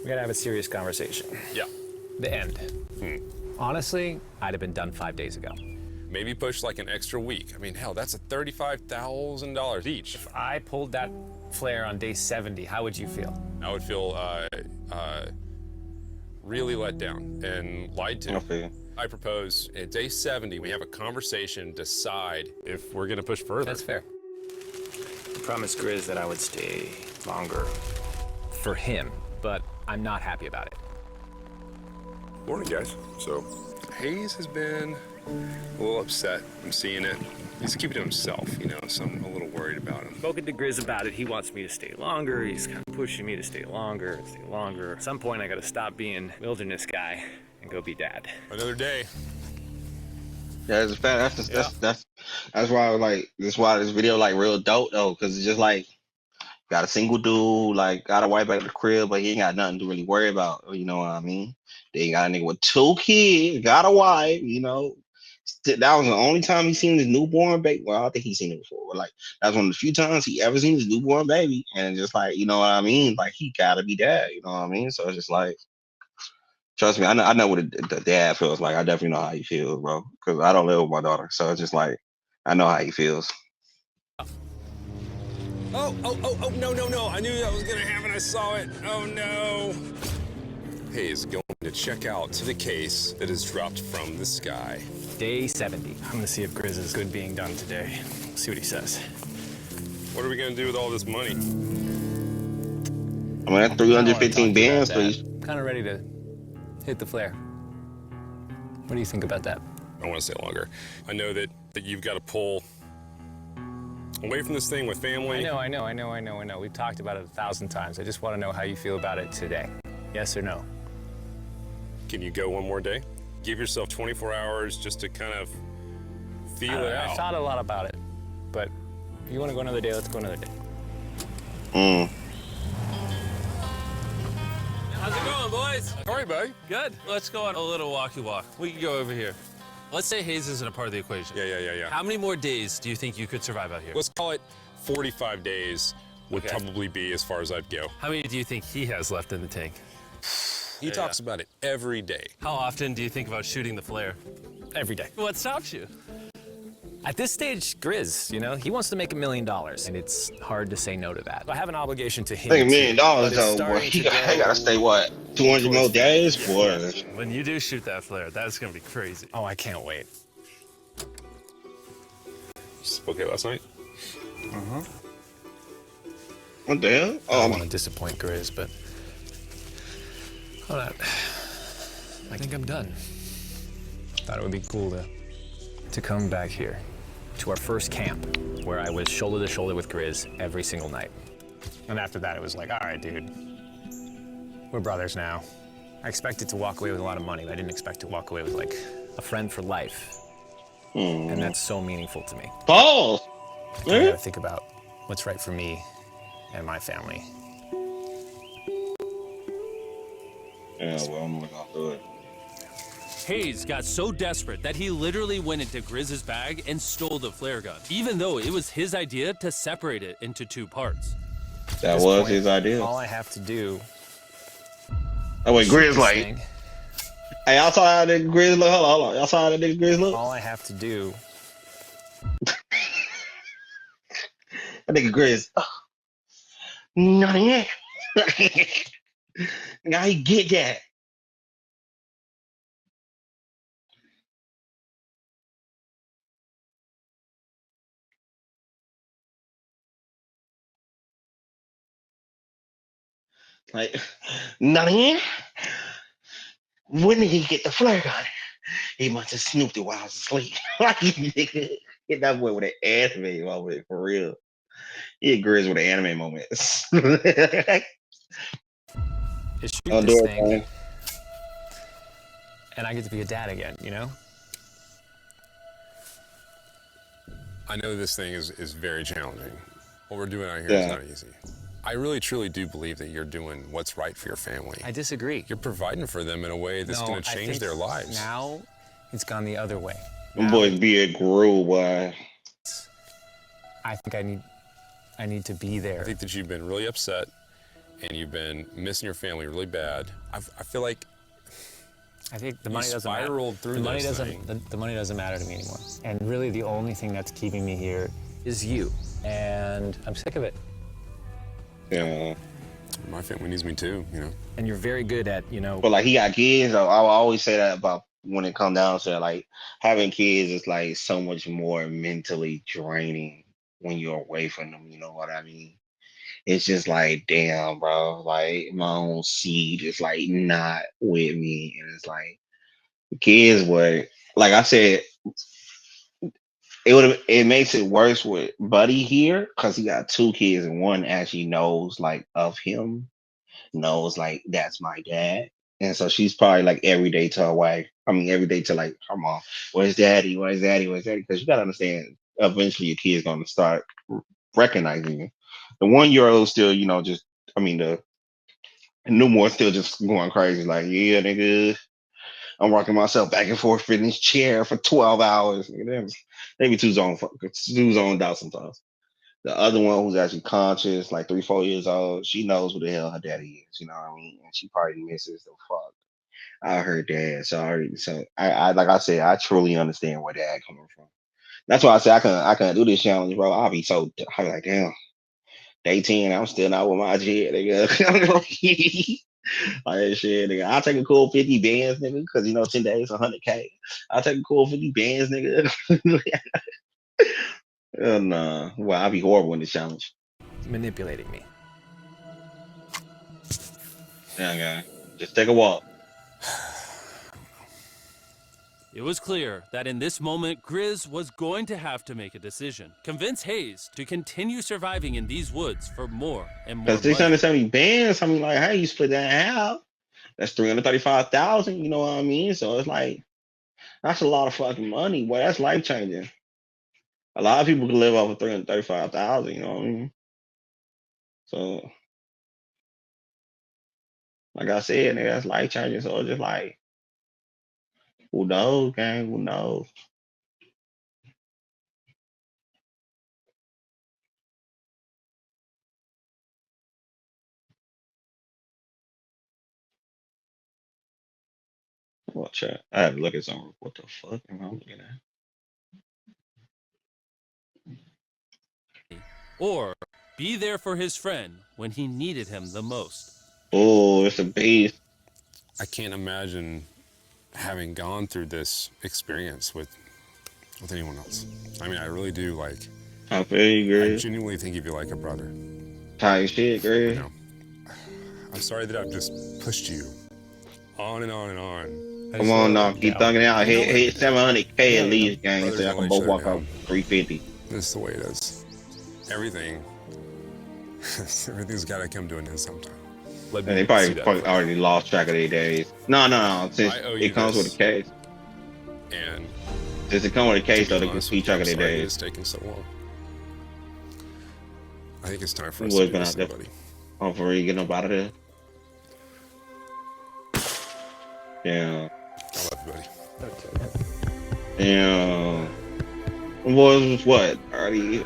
[SPEAKER 4] We gotta have a serious conversation.
[SPEAKER 3] Yeah.
[SPEAKER 4] The end. Honestly, I'd have been done 5 days ago.
[SPEAKER 3] Maybe push like an extra week. I mean, hell, that's a $35,000 each.
[SPEAKER 4] If I pulled that flare on day 70, how would you feel?
[SPEAKER 3] I would feel really let down and lied to.
[SPEAKER 1] Okay.
[SPEAKER 3] I propose at day 70, we have a conversation, decide if we're gonna push further.
[SPEAKER 4] That's fair. I promised Grizz that I would stay longer. For him, but I'm not happy about it.
[SPEAKER 3] Morning, guys. So, Hayes has been a little upset. I'm seeing it. He's keeping it to himself, you know, so I'm a little worried about him.
[SPEAKER 4] Spoken to Grizz about it. He wants me to stay longer. He's kind of pushing me to stay longer. At some point, I gotta stop being wilderness guy and go be dad.
[SPEAKER 3] Another day.
[SPEAKER 1] Yeah, it's a fact. That's why I was like, that's why this video like real dope though, because it's just like got a single dude, like got a wife at the crib, but he ain't got nothing to really worry about. You know what I mean? They got a nigga with 2 kids, got a wife. You know, that was the only time he seen his newborn baby. Well, I think he's seen it before, but like that's one of the few times he ever seen his newborn baby, and just like, you know what I mean? Like he gotta be dad. You know what I mean? So it's just like, trust me, I know what the dad feels like. I definitely know how he feels, bro. Because I don't live with my daughter, so it's just like I know how he feels.
[SPEAKER 3] Oh, no. I knew that was gonna happen. I saw it. Oh, no. Hayes going to check out to the case that is dropped from the sky.
[SPEAKER 4] Day 70. I'm gonna see if Grizz is good being done today. See what he says.
[SPEAKER 3] What are we gonna do with all this money?
[SPEAKER 1] I mean, that's 315 bands, please.
[SPEAKER 4] Kind of ready to hit the flare. What do you think about that?
[SPEAKER 3] I want to stay longer. I know that you've got to pull away from this thing with family.
[SPEAKER 4] I know. We've talked about it 1,000 times. I just want to know how you feel about it today. Yes or no?
[SPEAKER 3] Can you go one more day? give yourself 24 hours just to kind of feel it out.
[SPEAKER 4] I thought a lot about it, but if you want to go another day, let's go another day.
[SPEAKER 2] How's it going, boys?
[SPEAKER 3] All right, buddy.
[SPEAKER 2] Good. Let's go on a little walkie walk. We can go over here. Let's say Hayes isn't a part of the equation.
[SPEAKER 3] Yeah.
[SPEAKER 2] How many more days do you think you could survive out here?
[SPEAKER 3] Let's call it 45 days would probably be as far as I'd go.
[SPEAKER 2] How many do you think he has left in the tank?
[SPEAKER 3] He talks about it every day.
[SPEAKER 2] How often do you think about shooting the flare?
[SPEAKER 4] Every day.
[SPEAKER 2] What stops you?
[SPEAKER 4] At this stage, Grizz, you know, he wants to make $1 million, and it's hard to say no to that. I have an obligation to him.
[SPEAKER 1] I think $1 million
[SPEAKER 4] but it's
[SPEAKER 1] though, boy.
[SPEAKER 4] starting
[SPEAKER 1] He
[SPEAKER 4] to
[SPEAKER 1] gotta stay what? 200 more days, boy.
[SPEAKER 2] When you do shoot that flare, that's gonna be crazy.
[SPEAKER 4] Oh, I can't wait.
[SPEAKER 3] Okay, last night?
[SPEAKER 1] What the hell?
[SPEAKER 4] I don't want to disappoint Grizz, but hold on. I think I'm done. Thought it would be cool to come back here to our first camp where I was shoulder to shoulder with Grizz every single night. And after that, it was like, all right, dude, we're brothers now. I expected to walk away with a lot of money, but I didn't expect to walk away with like a friend for life. And that's so meaningful to me.
[SPEAKER 1] Balls!
[SPEAKER 4] I gotta think about what's right for me and my family.
[SPEAKER 1] Yeah, well, I'm looking out through it.
[SPEAKER 2] Hayes got so desperate that he literally went into Grizz's bag and stole the flare gun, even though it was his idea to separate it into 2 parts.
[SPEAKER 1] That was his idea.
[SPEAKER 4] All I have to do.
[SPEAKER 1] Oh wait, Grizz like. Hey, y'all saw how that Grizz look? Hold on. Y'all saw how that nigga Grizz look?
[SPEAKER 4] All I have to do.
[SPEAKER 1] That nigga Grizz. Nothing. Now he get that. Like, nothing. When did he get the flare gun? He must have snooped it while I was asleep. Like, nigga, get that boy with an anime moment for real. He agrees with the anime moments.
[SPEAKER 4] Is shoot this thing, and I get to be a dad again, you know?
[SPEAKER 3] I know this thing is very challenging. What we're doing out here is not easy. I really, truly do believe that you're doing what's right for your family.
[SPEAKER 4] I disagree.
[SPEAKER 3] You're providing for them in a way that's going to change their lives.
[SPEAKER 4] Now, it's gone the other way.
[SPEAKER 1] Them boys be a grew, boy.
[SPEAKER 4] I think I need to be there.
[SPEAKER 3] I think that you've been really upset, and you've been missing your family really bad. I feel like
[SPEAKER 4] I think the money doesn't
[SPEAKER 3] spiraled through
[SPEAKER 4] the money
[SPEAKER 3] this
[SPEAKER 4] doesn't
[SPEAKER 3] thing.
[SPEAKER 4] the money doesn't matter to me anymore. And really, the only thing that's keeping me here is you. And I'm sick of it.
[SPEAKER 1] Yeah.
[SPEAKER 3] My family needs me too, you know.
[SPEAKER 4] And you're very good at, you know.
[SPEAKER 1] But like he got kids, I always say that about when it comes down to like having kids is like so much more mentally draining when you're away from them, you know what I mean? It's just like, damn, bro, like my own seed is like not with me. And it's like kids would, like I said, it makes it worse with Buddy here because he got 2 kids and one actually knows like of him, knows like that's my dad. And so she's probably like every day to her wife. I mean, every day to like her mom. Where's daddy? Where's daddy? Where's daddy? Because you got to understand, eventually your kid's going to start recognizing you. The 1-year-old still, you know, just, I mean, the newborn still just going crazy. Like, yeah, nigga, I'm rocking myself back and forth in this chair for 12 hours. They be too zoned out sometimes. The other one who's actually conscious, like 3-4 years old, she knows who the hell her daddy is. You know what I mean? And she probably misses the fuck out of her dad. So I like I said, I truly understand where dad coming from. That's why I say I can't do this challenge, bro. I'll be like, damn, day 10, I'm still not with my kid, nigga. Like shit, nigga. I'll take a cool 50 bands, nigga, because you know 10 days, 100K. I'll take a cool 50 bands, nigga. Nah. Well, I'll be horrible in this challenge.
[SPEAKER 4] Manipulating me.
[SPEAKER 1] Yeah, guy. Just take a walk.
[SPEAKER 2] It was clear that in this moment, Grizz was going to have to make a decision. Convince Hayes to continue surviving in these woods for more and more.
[SPEAKER 1] Because 670 bands, I mean, like, hey, you split that in half. That's 335,000. You know what I mean? So it's like That's a lot of fucking money, boy. That's life changing. A lot of people can live off of 335,000. You know what I mean? So, like I said, nigga, that's life changing. So it's just like, who knows, gang? Who knows? Watch out. I have to look at something. What the fuck am I looking at?
[SPEAKER 2] Or be there for his friend when he needed him the most.
[SPEAKER 1] Oh, it's a beast.
[SPEAKER 3] I can't imagine having gone through this experience with anyone else. I mean, I really do, like,
[SPEAKER 1] I feel you, Greg.
[SPEAKER 3] I genuinely think of you like a brother.
[SPEAKER 1] Tight shit, Greg.
[SPEAKER 3] You know, I'm sorry that I've just pushed you on and on and on.
[SPEAKER 1] Come on, now, keep thugging out. Hit 700K at least, gang, so I can both walk out 350.
[SPEAKER 3] This is the way it is. Everything's got to come to an end sometime.
[SPEAKER 1] And they probably already lost track of their days. No. Since it comes with a case.
[SPEAKER 3] And
[SPEAKER 1] since it comes with a case, though, they can keep track of their days.
[SPEAKER 3] It's taking so long. I think it's time for us to do this, buddy.
[SPEAKER 1] Oh, for real, get up out of there. Yeah.
[SPEAKER 3] I love you, buddy.
[SPEAKER 1] Yeah. Was what? Already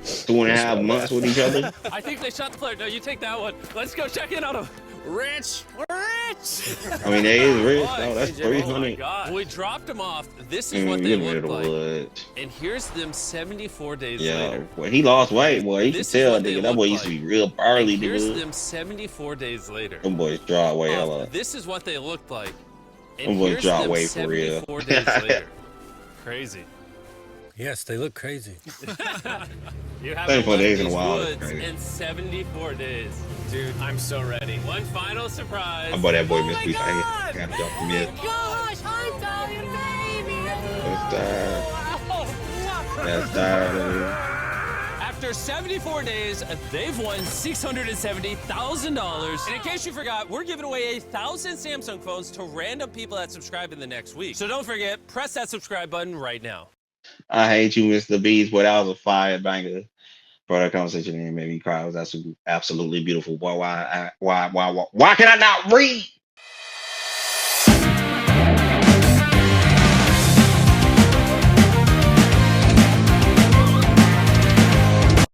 [SPEAKER 1] 2.5 months with each other?
[SPEAKER 2] I think they shot the player. No, you take that one. Let's go check in on him. Rich. We're rich.
[SPEAKER 1] I mean, they is rich.
[SPEAKER 2] Boy,
[SPEAKER 1] No, that's
[SPEAKER 2] CJ,
[SPEAKER 1] 300.
[SPEAKER 2] Oh my God. We dropped him off. This is what they look like. And here's them 74 days later.
[SPEAKER 1] Well, he lost weight, boy. You can tell, nigga. That boy used to be real burly,
[SPEAKER 2] nigga. Here's
[SPEAKER 1] nigga.
[SPEAKER 2] them 74 days later.
[SPEAKER 1] Them boys dropped weight a lot.
[SPEAKER 2] This is what they looked like. And
[SPEAKER 1] Them boys dropped weight for real.
[SPEAKER 2] 74 days later. Crazy.
[SPEAKER 12] Yes, they look crazy.
[SPEAKER 2] You have
[SPEAKER 1] 74 days in a
[SPEAKER 2] these
[SPEAKER 1] while.
[SPEAKER 2] woods in 74 days. Dude, I'm so ready. One final surprise.
[SPEAKER 1] I bought that boy Miss
[SPEAKER 2] my
[SPEAKER 1] Beast. I
[SPEAKER 2] God!
[SPEAKER 1] got to drop him in.
[SPEAKER 10] Gosh, I'm Italian, baby.
[SPEAKER 1] That's tired.
[SPEAKER 2] After 74 days, they've won $670,000. And in case you forgot, we're giving away 1,000 Samsung phones to random people that subscribe in the next week. So don't forget, press that subscribe button right now.
[SPEAKER 1] I hate you, Mr. Beast, but that was a fire banger. Bro, that conversation made me cry. It was absolutely beautiful. Boy, why can I not read?